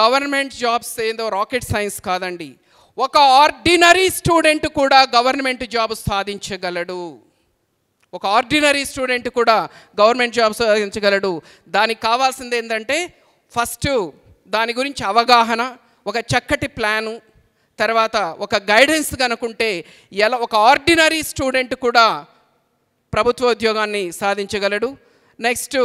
గవర్నమెంట్ జాబ్స్ ఏదో రాకెట్ సైన్స్ కాదండి. ఒక ఆర్డినరీ స్టూడెంట్ కూడా గవర్నమెంట్ జాబ్ సాధించగలడు. ఒక ఆర్డినరీ స్టూడెంట్ కూడా గవర్నమెంట్ జాబ్ సాధించగలడు. దానికి కావాల్సింది ఏంటంటే ఫస్ట్ దాని గురించి అవగాహన, ఒక చక్కటి ప్లాను, తర్వాత ఒక గైడెన్స్ కనుకుంటే ఎలా ఒక ఆర్డినరీ స్టూడెంట్ కూడా ప్రభుత్వ ఉద్యోగాన్ని సాధించగలడు. నెక్స్ట్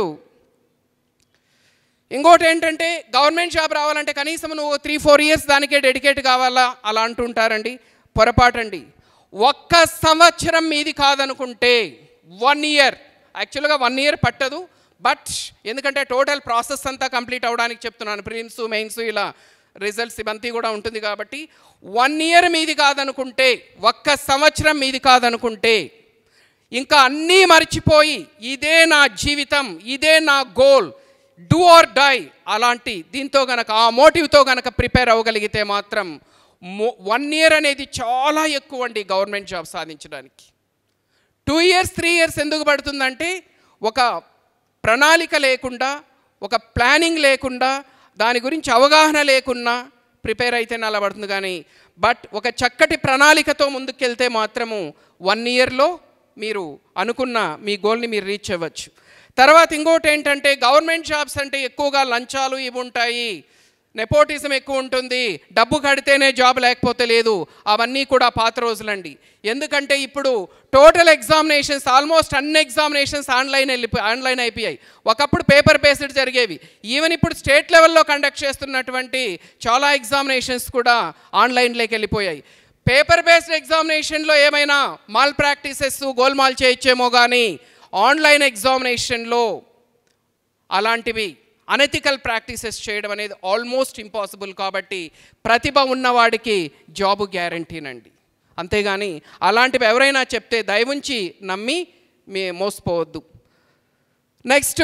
ఇంకోటి ఏంటంటే గవర్నమెంట్ జాబ్ రావాలంటే కనీసం నువ్వు 3-4 ఇయర్స్ దానికే డెడికేట్ కావాలా అలా అంటుంటారండి. పొరపాటండి. 1 సంవత్సరం మీది కాదనుకుంటే 1 ఇయర్, యాక్చువల్గా 1 ఇయర్ పట్టదు, బట్ ఎందుకంటే టోటల్ ప్రాసెస్ అంతా కంప్లీట్ అవ్వడానికి చెప్తున్నాను, ప్రిలిమ్స్ మెయిన్స్ ఇలా రిజల్ట్స్ ఇవంతా కూడా ఉంటుంది కాబట్టి 1 ఇయర్ మీది కాదనుకుంటే, 1 సంవత్సరం మీది కాదనుకుంటే, ఇంకా అన్నీ మర్చిపోయి ఇదే నా జీవితం, ఇదే నా గోల్, డూ ఆర్ డై అలాంటి దీంతో గనక ఆ మోటివ్తో గనక ప్రిపేర్ అవ్వగలిగితే మాత్రం 1 ఇయర్ అనేది చాలా ఎక్కువ అండి గవర్నమెంట్ జాబ్ సాధించడానికి. 2 ఇయర్స్ 3 ఇయర్స్ ఎందుకు పడుతుందంటే ఒక ప్రణాళిక లేకుండా, ఒక ప్లానింగ్ లేకుండా, దాని గురించి అవగాహన లేకున్నా ప్రిపేర్ అయితే అలా పడుతుంది. కానీ బట్ ఒక చక్కటి ప్రణాళికతో ముందుకెళ్తే మాత్రము 1 ఇయర్లో మీరు అనుకున్న మీ గోల్ని మీరు రీచ్ అవ్వచ్చు. తర్వాత ఇంకోటి ఏంటంటే గవర్నమెంట్ జాబ్స్ అంటే ఎక్కువగా లంచాలు ఇవి ఉంటాయి, నెపోటిజం ఎక్కువ ఉంటుంది, డబ్బు కడితేనే జాబ్ లేకపోతే లేదు, అవన్నీ కూడా పాత రోజులండి. ఎందుకంటే ఇప్పుడు టోటల్ ఎగ్జామినేషన్స్ ఆల్మోస్ట్ అన్ని ఎగ్జామినేషన్స్ ఆన్లైన్ అయిపోయాయి. ఒకప్పుడు పేపర్ బేస్డ్ జరిగేవి. ఈవెన్ ఇప్పుడు స్టేట్ లెవెల్లో కండక్ట్ చేస్తున్నటువంటి చాలా ఎగ్జామినేషన్స్ కూడా ఆన్లైన్లోకి వెళ్ళిపోయాయి. పేపర్ బేస్డ్ ఎగ్జామినేషన్లో ఏమైనా మాల్ ప్రాక్టీసెస్ గోల్మాల్ చేయొచ్చేమో కానీ ఆన్లైన్ ఎగ్జామినేషన్లో అలాంటివి అనెథికల్ ప్రాక్టీసెస్ చేయడం అనేది ఆల్మోస్ట్ ఇంపాసిబుల్. కాబట్టి ప్రతిభ ఉన్నవాడికి జాబు గ్యారంటీనండి. అంతేగాని అలాంటివి ఎవరైనా చెప్తే దయవుంచి నమ్మి మోసపోవద్దు. నెక్స్ట్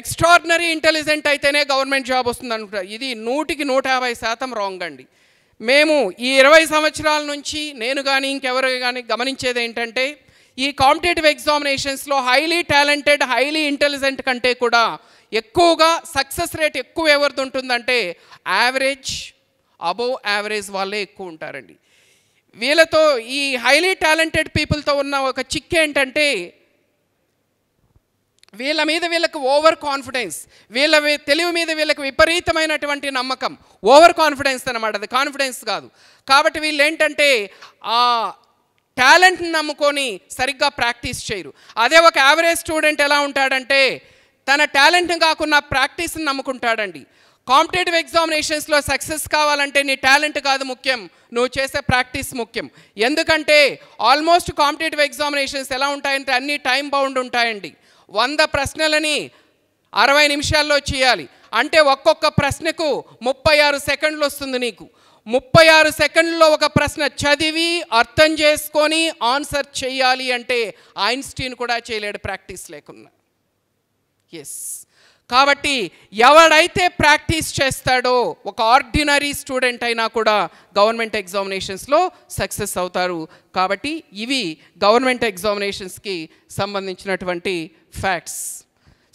ఎక్స్ట్రాడినరీ ఇంటెలిజెంట్ అయితేనే గవర్నమెంట్ జాబ్ వస్తుంది అనుకుంటారు. ఇది 100% రాంగ్ అండి. మేము ఈ 20 సంవత్సరాల నుంచి నేను కానీ ఇంకెవరు కానీ గమనించేది ఏంటంటే ఈ కాంపిటేటివ్ ఎగ్జామినేషన్స్లో హైలీ టాలెంటెడ్, హైలీ ఇంటెలిజెంట్ కంటే కూడా ఎక్కువగా సక్సెస్ రేట్ ఎక్కువ ఎవరిది ఉంటుందంటే యావరేజ్, అబోవ్ యావరేజ్ వాళ్ళే ఎక్కువ ఉంటారండి. వీళ్ళతో ఈ హైలీ టాలెంటెడ్ పీపుల్తో ఉన్న ఒక చిక్ ఏంటంటే వీళ్ళ మీద వీళ్ళకి ఓవర్ కాన్ఫిడెన్స్, వీళ్ళ తెలివి మీద వీళ్ళకి విపరీతమైనటువంటి నమ్మకం. ఓవర్ కాన్ఫిడెన్స్ అన్నమాట, అది కాన్ఫిడెన్స్ కాదు. కాబట్టి వీళ్ళు ఏంటంటే ఆ టాలెంట్ని నమ్ముకొని సరిగ్గా ప్రాక్టీస్ చేయరు. అదే ఒక యావరేజ్ స్టూడెంట్ ఎలా ఉంటాడంటే తన టాలెంట్ని కాకుండా ప్రాక్టీస్ని నమ్ముకుంటాడండి. కాంపిటేటివ్ ఎగ్జామినేషన్స్లో సక్సెస్ కావాలంటే నీ టాలెంట్ కాదు ముఖ్యం, నువ్వు చేసే ప్రాక్టీస్ ముఖ్యం. ఎందుకంటే ఆల్మోస్ట్ కాంపిటేటివ్ ఎగ్జామినేషన్స్ ఎలా ఉంటాయంటే అన్నీ టైం బౌండ్ ఉంటాయండి. 100 ప్రశ్నలని 60 నిమిషాల్లో చేయాలి అంటే ఒక్కొక్క ప్రశ్నకు 36 సెకండ్లు వస్తుంది నీకు. 36 సెకండ్లలో ఒక ప్రశ్న చదివి అర్థం చేసుకొని ఆన్సర్ చేయాలి అంటే ఐన్స్టీన్ కూడా చేయలేడు ప్రాక్టీస్ లేకున్నా. ఎస్, కాబట్టి ఎవడైతే ప్రాక్టీస్ చేస్తాడో ఒక ఆర్డినరీ స్టూడెంట్ అయినా కూడా గవర్నమెంట్ ఎగ్జామినేషన్స్లో సక్సెస్ అవుతారు. కాబట్టి ఇవి గవర్నమెంట్ ఎగ్జామినేషన్స్కి సంబంధించినటువంటి ఫ్యాక్ట్స్.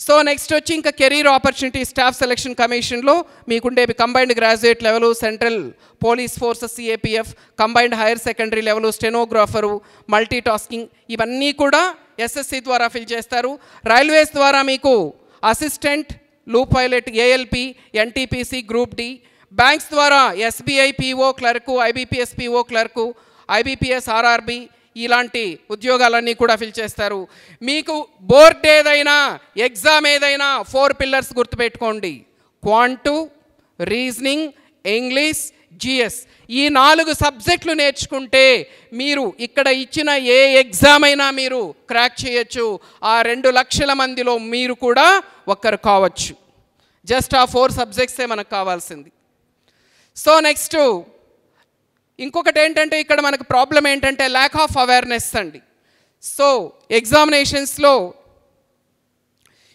సో నెక్స్ట్ వచ్చి ఇంకా కెరీర్ ఆపర్చునిటీ స్టాఫ్ సెలక్షన్ కమిషన్లో మీకుండేవి combined graduate level, central police forces CAPF, combined higher secondary level, stenographer, multi tasking, ఇవన్నీ కూడా ఎస్ఎస్సి ద్వారా ఫిల్ చేస్తారు. రైల్వేస్ ద్వారా మీకు assistant, loop pilot, ALP, NTPC, group D. Banks ద్వారా SBI PO clerk, IBPS PO clerk, IBPS RRB, ఇలాంటి ఉద్యోగాలన్నీ కూడా ఫిల్ చేస్తారు. మీకు బోర్డ్ ఏదైనా, ఎగ్జామ్ ఏదైనా 4 పిల్లర్స్ గుర్తుపెట్టుకోండి: క్వాంటు, రీజనింగ్, ఇంగ్లీష్, జిఎస్. ఈ 4 సబ్జెక్టులు నేర్చుకుంటే మీరు ఇక్కడ ఇచ్చిన ఏ ఎగ్జామ్ అయినా మీరు క్రాక్ చేయొచ్చు. ఆ 2 లక్షల మందిలో మీరు కూడా ఒక్కరు కావచ్చు. జస్ట్ ఆ 4 సబ్జెక్ట్సే మనకు కావాల్సింది. సో నెక్స్ట్ ఇంకొకటి ఏంటంటే ఇక్కడ మనకు ప్రాబ్లం ఏంటంటే ల్యాక్ ఆఫ్ అవేర్నెస్ అండి. సో ఎగ్జామినేషన్స్లో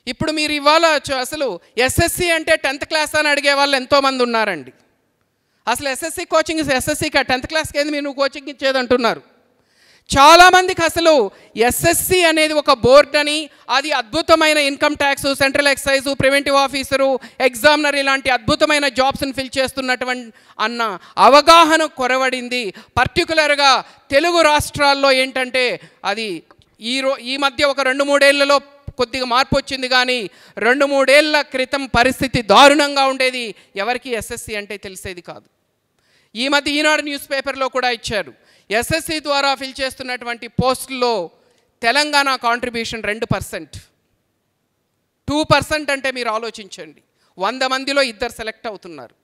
ఇప్పుడు మీరు ఇవాళ అసలు ఎస్ఎస్సి అంటే 10th క్లాస్ అని అడిగే వాళ్ళు ఎంతోమంది ఉన్నారండి. అసలు ఎస్ఎస్సి కోచింగ్, ఎస్ఎస్సికి 10th క్లాస్కి ఏంది మీరు కోచింగ్ ఇచ్చేది అంటున్నారు. చాలామందికి అసలు ఎస్ఎస్సి అనేది ఒక బోర్డ్ అని, అది అద్భుతమైన income tax, central excise, preventive officer, examiner ఇలాంటి అద్భుతమైన జాబ్స్ని ఫిల్ చేస్తున్నటువంటి అన్న అవగాహన కొరవడింది. పర్టికులర్గా తెలుగు రాష్ట్రాల్లో ఏంటంటే అది ఈ మధ్య ఒక 2-3 ఏళ్లలో కొద్దిగా మార్పు వచ్చింది, కానీ 2-3 ఏళ్ల క్రితం పరిస్థితి దారుణంగా ఉండేది. ఎవరికి ఎస్ఎస్సి అంటే తెలిసేది కాదు. ఈ మధ్య ఈనాడు న్యూస్ పేపర్లో కూడా ఇచ్చారు. ఎస్ఎస్సి ద్వారా ఫిల్ చేస్తున్నటువంటి పోస్టుల్లో తెలంగాణ కాంట్రిబ్యూషన్ 2%. 2% అంటే మీరు ఆలోచించండి, 100 మందిలో 2 సెలెక్ట్ అవుతున్నారు.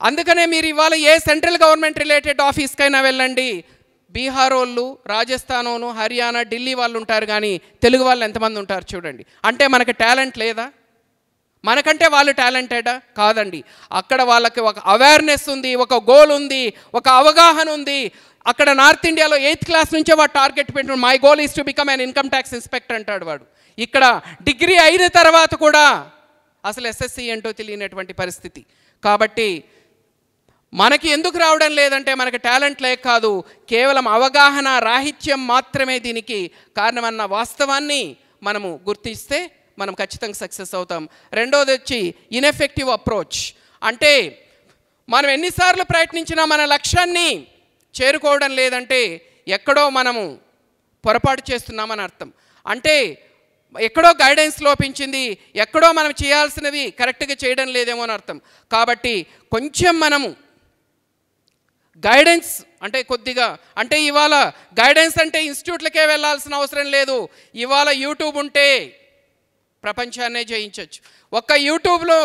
అందుకనే మీరు ఇవాళ ఏ సెంట్రల్ గవర్నమెంట్ రిలేటెడ్ ఆఫీస్కైనా వెళ్ళండి, బీహార్ వాళ్ళు, రాజస్థాను, హర్యానా, ఢిల్లీ వాళ్ళు ఉంటారు, కానీ తెలుగు వాళ్ళు ఎంతమంది ఉంటారు చూడండి. అంటే మనకు టాలెంట్ లేదా? మనకంటే వాళ్ళు టాలెంటెడా? కాదండి. అక్కడ వాళ్ళకి ఒక అవేర్నెస్ ఉంది, ఒక గోల్ ఉంది, ఒక అవగాహన ఉంది. అక్కడ నార్త్ ఇండియాలో 8th క్లాస్ నుంచే వాడు టార్గెట్ పెట్టుకుని my goal is to become an income tax inspector అంటాడు వాడు. ఇక్కడ డిగ్రీ అయిన తర్వాత కూడా అసలు ఎస్ఎస్సి ఏంటో తెలియనటువంటి పరిస్థితి. కాబట్టి మనకి ఎందుకు రావడం లేదంటే మనకి టాలెంట్ లేక కాదు, కేవలం అవగాహన రాహిత్యం మాత్రమే దీనికి కారణమన్న వాస్తవాన్ని మనము గుర్తిస్తే మనం ఖచ్చితంగా సక్సెస్ అవుతాం. రెండోది వచ్చి ఇన్ఎఫెక్టివ్ అప్రోచ్. అంటే మనం ఎన్నిసార్లు ప్రయత్నించినా మన లక్ష్యాన్ని చేరుకోవడం లేదంటే ఎక్కడో మనము పొరపాటు చేస్తున్నామని అర్థం. అంటే ఎక్కడో గైడెన్స్ లోపించింది, ఎక్కడో మనం చేయాల్సినవి కరెక్ట్గా చేయడం లేదేమో అని అర్థం. కాబట్టి కొంచెం మనము గైడెన్స్ అంటే కొద్దిగా, అంటే ఇవాళ గైడెన్స్ అంటే ఇన్స్టిట్యూట్లకే వెళ్ళాల్సిన అవసరం లేదు. ఇవాళ యూట్యూబ్ ఉంటే ప్రపంచాన్నే జయించవచ్చు. ఒక్క యూట్యూబ్లో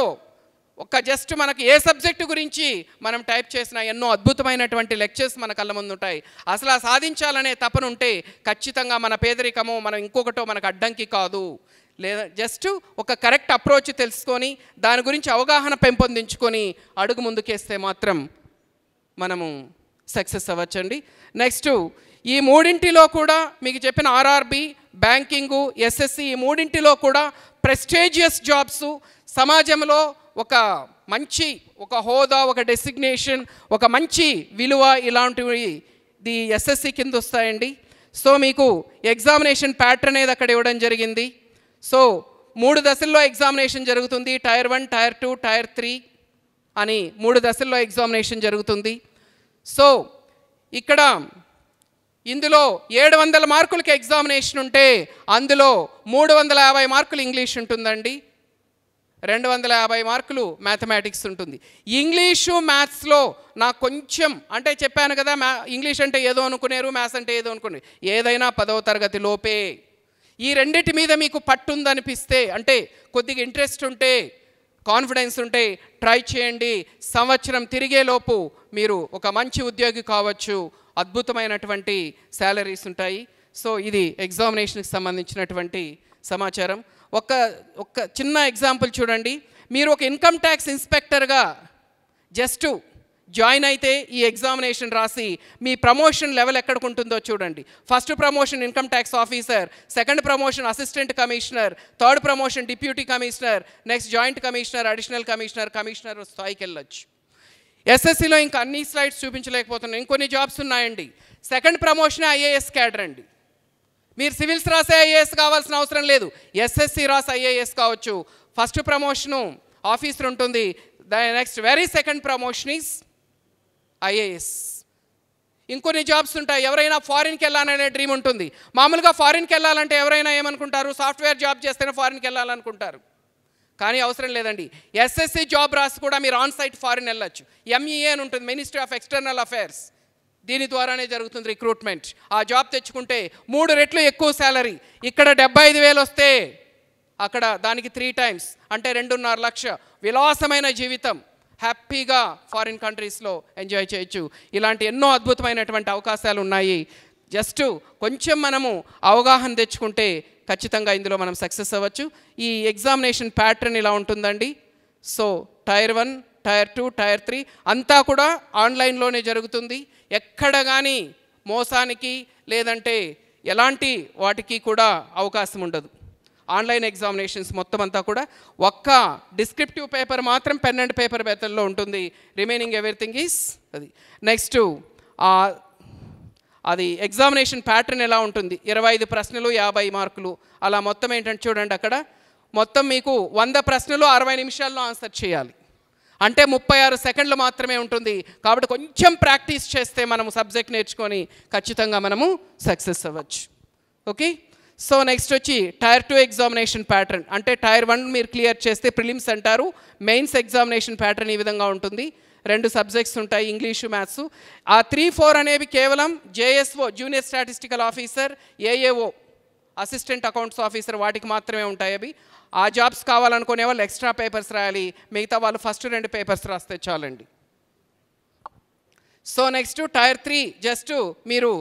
జస్ట్ మనకు ఏ సబ్జెక్టు గురించి మనం టైప్ చేసినా ఎన్నో అద్భుతమైనటువంటి లెక్చర్స్ మన కళ్ళ ముందు ఉంటాయి. అసలు ఆ సాధించాలనే తపన ఉంటే ఖచ్చితంగా మన పేదరికమో మనం ఇంకొకటో మనకు అడ్డంకి కాదు. లేదా జస్ట్ ఒక కరెక్ట్ అప్రోచ్ తెలుసుకొని దాని గురించి అవగాహన పెంపొందించుకొని అడుగు ముందుకేస్తే మాత్రం మనము సక్సెస్ అవ్వచ్చండి. నెక్స్ట్ ఈ 3 కూడా మీకు చెప్పిన ఆర్ఆర్బి, బ్యాంకింగు, ఎస్ఎస్సి, ఈ 3 కూడా ప్రెస్టీజియస్ జాబ్స్, సమాజంలో ఒక మంచి ఒక హోదా, ఒక డెసిగ్నేషన్, ఒక మంచి విలువ ఇలాంటివి ది ఎస్ఎస్సి కింద వస్తాయండి. సో మీకు ఎగ్జామినేషన్ ప్యాటర్న్ అనేది అక్కడ ఇవ్వడం జరిగింది. సో 3 దశల్లో ఎగ్జామినేషన్ జరుగుతుంది. టైర్ 1, టైర్ 2, టైర్ 3 అని 3 దశల్లో ఎగ్జామినేషన్ జరుగుతుంది. సో ఇక్కడ ఇందులో 700 మార్కులకి ఎగ్జామినేషన్ ఉంటే అందులో 350 మార్కులు ఇంగ్లీష్ ఉంటుందండి, 250 మార్కులు మ్యాథమెటిక్స్ ఉంటుంది. ఇంగ్లీషు మ్యాథ్స్లో నాకు కొంచెం అంటే చెప్పాను కదా, ఇంగ్లీష్ అంటే ఏదో అనుకునేరు, మ్యాథ్స్ అంటే ఏదో అనుకునేరు. ఏదైనా 10వ తరగతి లోపే. ఈ రెండిటి మీద మీకు పట్టుందనిపిస్తే, అంటే కొద్దిగా ఇంట్రెస్ట్ ఉంటే, కాన్ఫిడెన్స్ ఉంటే ట్రై చేయండి. సంవత్సరం తిరిగేలోపు మీరు ఒక మంచి ఉద్యోగి కావచ్చు, అద్భుతమైనటువంటి శాలరీస్ ఉంటాయి. సో ఇది ఎగ్జామినేషన్కి సంబంధించినటువంటి సమాచారం. ఒక చిన్న ఎగ్జాంపుల్ చూడండి. మీరు ఒక ఇన్కమ్ ట్యాక్స్ ఇన్స్పెక్టర్గా జస్ట్ జాయిన్ అయితే ఈ ఎగ్జామినేషన్ రాసి మీ ప్రమోషన్ లెవెల్ ఎక్కడికి ఉంటుందో చూడండి. First promotion income tax officer, second promotion assistant commissioner, third promotion deputy commissioner, next joint commissioner, additional commissioner, commissioner స్థాయికి వెళ్ళొచ్చు. ఎస్ఎస్సిలో ఇంకా అన్ని స్లైడ్స్ చూపించలేకపోతున్నాను, ఇంకొన్ని జాబ్స్ ఉన్నాయండి. సెకండ్ ప్రమోషన్ ఐఏఎస్ క్యాడర్ అండి. మీరు సివిల్స్ రాసే ఐఏఎస్ కావాల్సిన అవసరం లేదు, ఎస్ఎస్సి రాసే ఐఏఎస్ కావచ్చు. ఫస్ట్ ప్రమోషను ఆఫీసర్ ఉంటుంది, next very second promotion is IAS. ఇంకొన్ని జాబ్స్ ఉంటాయి. ఎవరైనా ఫారిన్కి వెళ్ళాలనే డ్రీమ్ ఉంటుంది. మామూలుగా ఫారిన్కి వెళ్ళాలంటే ఎవరైనా ఏమనుకుంటారు, సాఫ్ట్వేర్ జాబ్ చేస్తేనే ఫారిన్కి వెళ్ళాలనుకుంటారు. కానీ అవసరం లేదండి. ఎస్ఎస్సి జాబ్ రాసి కూడా మీరు ఆన్ సైట్ ఫారిన్ వెళ్ళొచ్చు. ఎంఈఏ అని ఉంటుంది, మినిస్ట్రీ ఆఫ్ ఎక్స్టర్నల్ అఫైర్స్. దీని ద్వారానే జరుగుతుంది రిక్రూట్మెంట్. ఆ జాబ్ తెచ్చుకుంటే 3 రెట్లు ఎక్కువ శాలరీ. ఇక్కడ 75,000 వస్తే అక్కడ దానికి 3 times అంటే 2.5 లక్ష విలాసమైన జీవితం హ్యాపీగా ఫారిన్ కంట్రీస్లో ఎంజాయ్ చేయొచ్చు. ఇలాంటి ఎన్నో అద్భుతమైనటువంటి అవకాశాలు ఉన్నాయి. జస్ట్ కొంచెం మనము అవగాహన తెచ్చుకుంటే ఖచ్చితంగా ఇందులో మనం సక్సెస్ అవ్వచ్చు. ఈ ఎగ్జామినేషన్ ప్యాటర్న్ ఇలా ఉంటుందండి. సో టైర్ 1, టైర్ 2, టైర్ 3 అంతా కూడా ఆన్లైన్లోనే జరుగుతుంది. ఎక్కడ కానీ మోసానికి లేదంటే ఎలాంటి వాటికి కూడా అవకాశం ఉండదు. ఆన్లైన్ ఎగ్జామినేషన్స్ మొత్తం అంతా కూడా ఒక్క డిస్క్రిప్టివ్ పేపర్ మాత్రం పెన్ అండ్ పేపర్ మెథడ్లో ఉంటుంది. రిమైనింగ్ ఎవ్రీథింగ్ ఈజ్ అది. నెక్స్ట్ అది ఎగ్జామినేషన్ ప్యాటర్న్ ఎలా ఉంటుంది, 25 ప్రశ్నలు 50 మార్కులు అలా మొత్తం ఏంటంటే చూడండి, అక్కడ మొత్తం మీకు 100 ప్రశ్నలు 60 నిమిషాల్లో ఆన్సర్ చేయాలి. అంటే 36 సెకండ్లు మాత్రమే ఉంటుంది. కాబట్టి కొంచెం ప్రాక్టీస్ చేస్తే మనము సబ్జెక్ట్ నేర్చుకొని ఖచ్చితంగా మనము సక్సెస్ అవ్వచ్చు. ఓకే, సో నెక్స్ట్ వచ్చి టైర్ 2 ఎగ్జామినేషన్ ప్యాటర్న్. అంటే టైర్ 1 మీరు క్లియర్ చేస్తే ప్రిలిమ్స్ అంటారు. మెయిన్స్ ఎగ్జామినేషన్ ప్యాటర్న్ ఈ విధంగా ఉంటుంది. 2 సబ్జెక్ట్స్ ఉంటాయి, ఇంగ్లీషు, మ్యాథ్స్. ఆ 3, 4 అనేవి కేవలం JSO junior statistical officer, AAO assistant accounts officer వాటికి మాత్రమే ఉంటాయి అవి. ఆ జాబ్స్ కావాలనుకునే వాళ్ళు ఎక్స్ట్రా పేపర్స్ రాయాలి, మిగతా వాళ్ళు ఫస్ట్ 2 పేపర్స్ రాస్తే చాలండి. సో నెక్స్ట్ టైర్ 3 జస్ట్ మీరు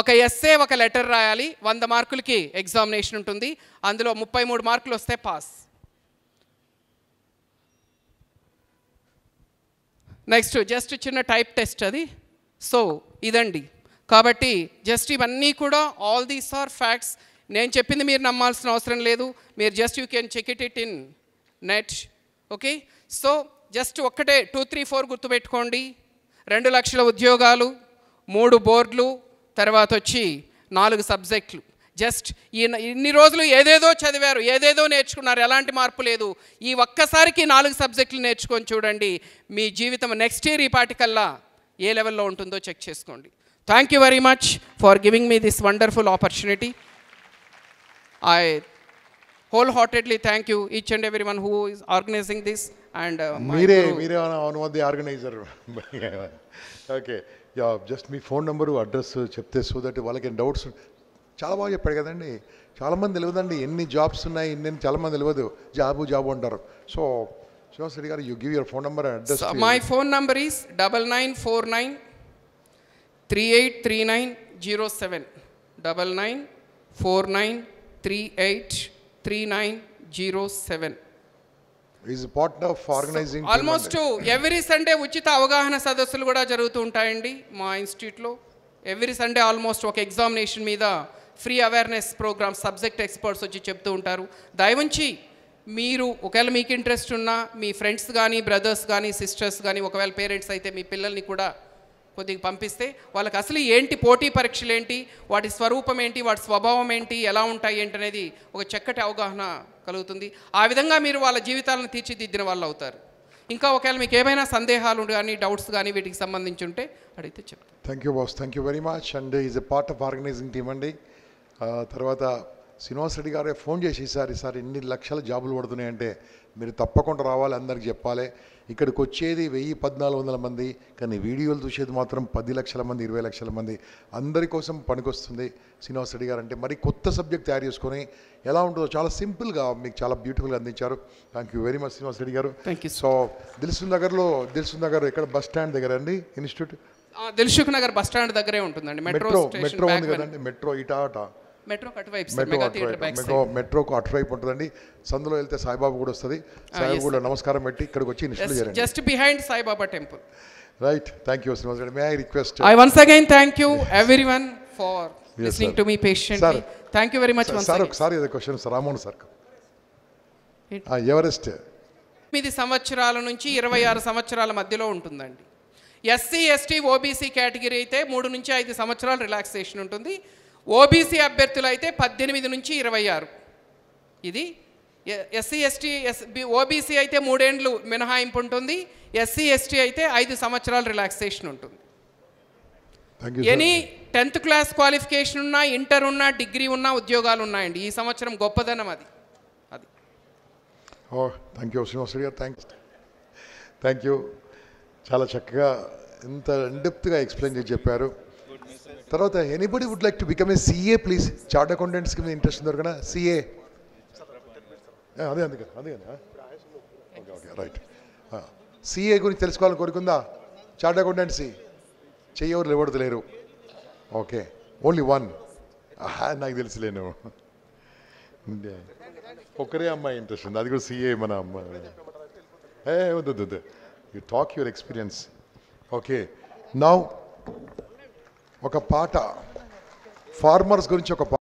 ఒక ఎస్సే ఒక లెటర్ రాయాలి. 100 మార్కులకి ఎగ్జామినేషన్ ఉంటుంది. అందులో 33 మార్కులు వస్తే పాస్. నెక్స్ట్ జస్ట్ చిన్న టైప్ టెస్ట్ అది. సో ఇదండి. కాబట్టి జస్ట్ ఇవన్నీ కూడా ఆల్ దీస్ ఆర్ ఫ్యాక్ట్స్. నేను చెప్పింది మీరు నమ్మాల్సిన అవసరం లేదు. మీరు just you can check it in net. Okay, so just ఒక్కటే 2, 3, 4 గుర్తుపెట్టుకోండి. 2 లక్షల ఉద్యోగాలు, 3 బోర్డులు, తర్వాత వచ్చి 4 సబ్జెక్టులు. జస్ట్ ఇన్ని రోజులు ఏదేదో చదివారు, ఏదేదో నేర్చుకున్నారు, ఎలాంటి మార్పు లేదు. ఈ ఒక్కసారికి 4 సబ్జెక్టులు నేర్చుకొని చూడండి, మీ జీవితం నెక్స్ట్ ఇయర్ ఈ పాటికల్లా ఏ లెవెల్లో ఉంటుందో చెక్ చేసుకోండి. Thank you very much for giving me this wonderful opportunity. I wholeheartedly thank you each and everyone who is organizing this and మీరే అనుమతి ఆర్గనైజర్. ఓకే, జస్ట్ మీ ఫోన్ నెంబరు అడ్రస్ చెప్తే so that వాళ్ళకి doubts. చాలా బాగా చెప్పాడు కదండి. చాలామంది తెలియదండి ఎన్ని జాబ్స్ ఉన్నాయి, ఇన్ని చాలామంది తెలియదు. జాబు అంటారు. సో శ్రీనివాస్ రెడ్డి గారు, you give your phone number and address. My phone number is 9949 383907 9949 383907. Is part of organising. Almost every Sunday ఉచిత అవగాహన సదస్సులు కూడా జరుగుతూ ఉంటాయండి మా ఇన్స్టిట్యూట్లో. ఎవ్రీ సండే ఆల్మోస్ట్ ఒక ఎగ్జామినేషన్ మీద free awareness programme subject experts వచ్చి చెప్తూ ఉంటారు. దయవుంచి మీరు ఒకవేళ మీకు ఇంట్రెస్ట్ ఉన్నా మీ ఫ్రెండ్స్ కానీ, బ్రదర్స్ కానీ, సిస్టర్స్ కానీ, ఒకవేళ పేరెంట్స్ అయితే మీ పిల్లల్ని కూడా కొద్దిగా పంపిస్తే వాళ్ళకి అసలు ఏంటి పోటీ పరీక్షలు ఏంటి, వాటి స్వరూపం ఏంటి, వాటి స్వభావం ఏంటి, ఎలా ఉంటాయి ఏంటి అనేది ఒక చక్కటి అవగాహన కలుగుతుంది. ఆ విధంగా మీరు వాళ్ళ జీవితాలను తీర్చిదిద్దిన వాళ్ళు అవుతారు. ఇంకా ఒకవేళ మీకు ఏమైనా సందేహాలు కానీ, డౌట్స్ కానీ వీటికి సంబంధించి ఉంటే అడిగితే చెప్తాను. Thank you boss, thank you very much. And is a part of organising team అండి. తర్వాత శ్రీనివాస్ రెడ్డి గారే ఫోన్ చేసి ఈసారి ఇన్ని లక్షల జాబులు పడుతున్నాయంటే మీరు తప్పకుండా రావాలి, అందరికి చెప్పాలి. ఇక్కడికి వచ్చేది 1000-1400 మంది, కానీ వీడియోలు చూసేది మాత్రం 10 లక్షల మంది, 20 లక్షల మంది. అందరి కోసం పనికొస్తుంది శ్రీనివాస్ రెడ్డి గారు అంటే. మరి కొత్త సబ్జెక్ట్ తయారు చేసుకొని ఎలా ఉంటుందో చాలా సింపుల్గా మీకు చాలా బ్యూటిఫుల్గా అందించారు. Thank you very much Srinivas Reddy గారు. Thank you. So Dilsukh Nagar ఎక్కడ బస్ స్టాండ్ దగ్గర అండి institute? Dilsukh Nagar bus stand దగ్గరే ఉంటుందండి. మెట్రో ఉంది కదండి, మెట్రో ఇటా మెట్రోకి అటువైపు sir, mega theatre back side. మెట్రోకు అటువైపు ఉంటుందండి. సందులో వెళ్తే సాయిబాబా కూడా వస్తుంది. సాయిబాబా కూడా నమస్కారం పెట్టి ఇక్కడికి వచ్చి నిష్ఠలు చేయండి. Just behind Saibaba temple. Right, thank you Srinivas Reddy. May I request, I once again thank you everyone for listening to me patiently. Thank you very much once sir again. ఒకసారి ఏదో question sir Ramohan sir. Everest 9 సంవత్సరాల నుంచి 26 సంవత్సరాల మధ్యలో ఉంటుందండి. SC ST OBC category అయితే 3 నుంచి 5 సంవత్సరాలు రిలాక్సేషన్ ఉంటుంది. ఓబీసీ అభ్యర్థులు అయితే 18 నుంచి 26. ఇది ఎస్సీ ఎస్టీ ఓబీసీ అయితే 3 ఏండ్లు మినహాయింపు ఉంటుంది. ఎస్సీ ఎస్టీ అయితే 5 సంవత్సరాలు రిలాక్సేషన్ ఉంటుంది. ఎనీ 10th క్లాస్ క్వాలిఫికేషన్ ఉన్నా, ఇంటర్ ఉన్నా, డిగ్రీ ఉన్నా ఉద్యోగాలు ఉన్నాయండి. ఈ సంవత్సరం గొప్పదనం అది. థ్యాంక్ యూ శ్రీనివాస్ రెడ్డి గారు. Thank you. చాలా చక్కగా ఇంత ఇన్డెప్త్గా ఎక్స్ప్లెయిన్ చేసి చెప్పారు. తర్వాత anybody would like to become a CA please? Chart అకౌంటెంట్స్కి మీద ఇంట్రెస్ట్ ఉంది కదా, సిఏ? అదే అందుకని ఓకే ఓకే రైట్. సిఏ గురించి తెలుసుకోవాలని కోరుకుందా? చార్ట్ అకౌంటెంట్సీ చెయ్యవరు ఎవరు లేరు. Okay, only one. నాకు తెలుసులేను, ఒక్కరే అమ్మాయి ఇంట్రెస్ట్ ఉంది, అది కూడా సిఏ మన అమ్మాయి. వద్దు, you talk your experience. Okay, now ఒక పాట ఫార్మర్స్ గురించి ఒక పాట.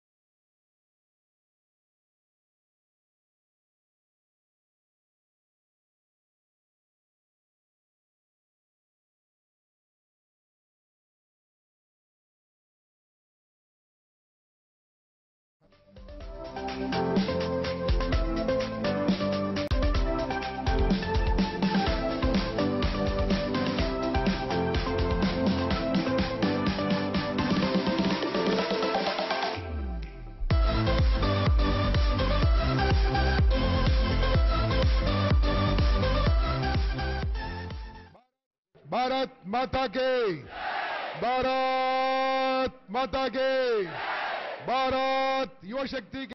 भारत माता के, भारत माता के, भारत युवा शक्ति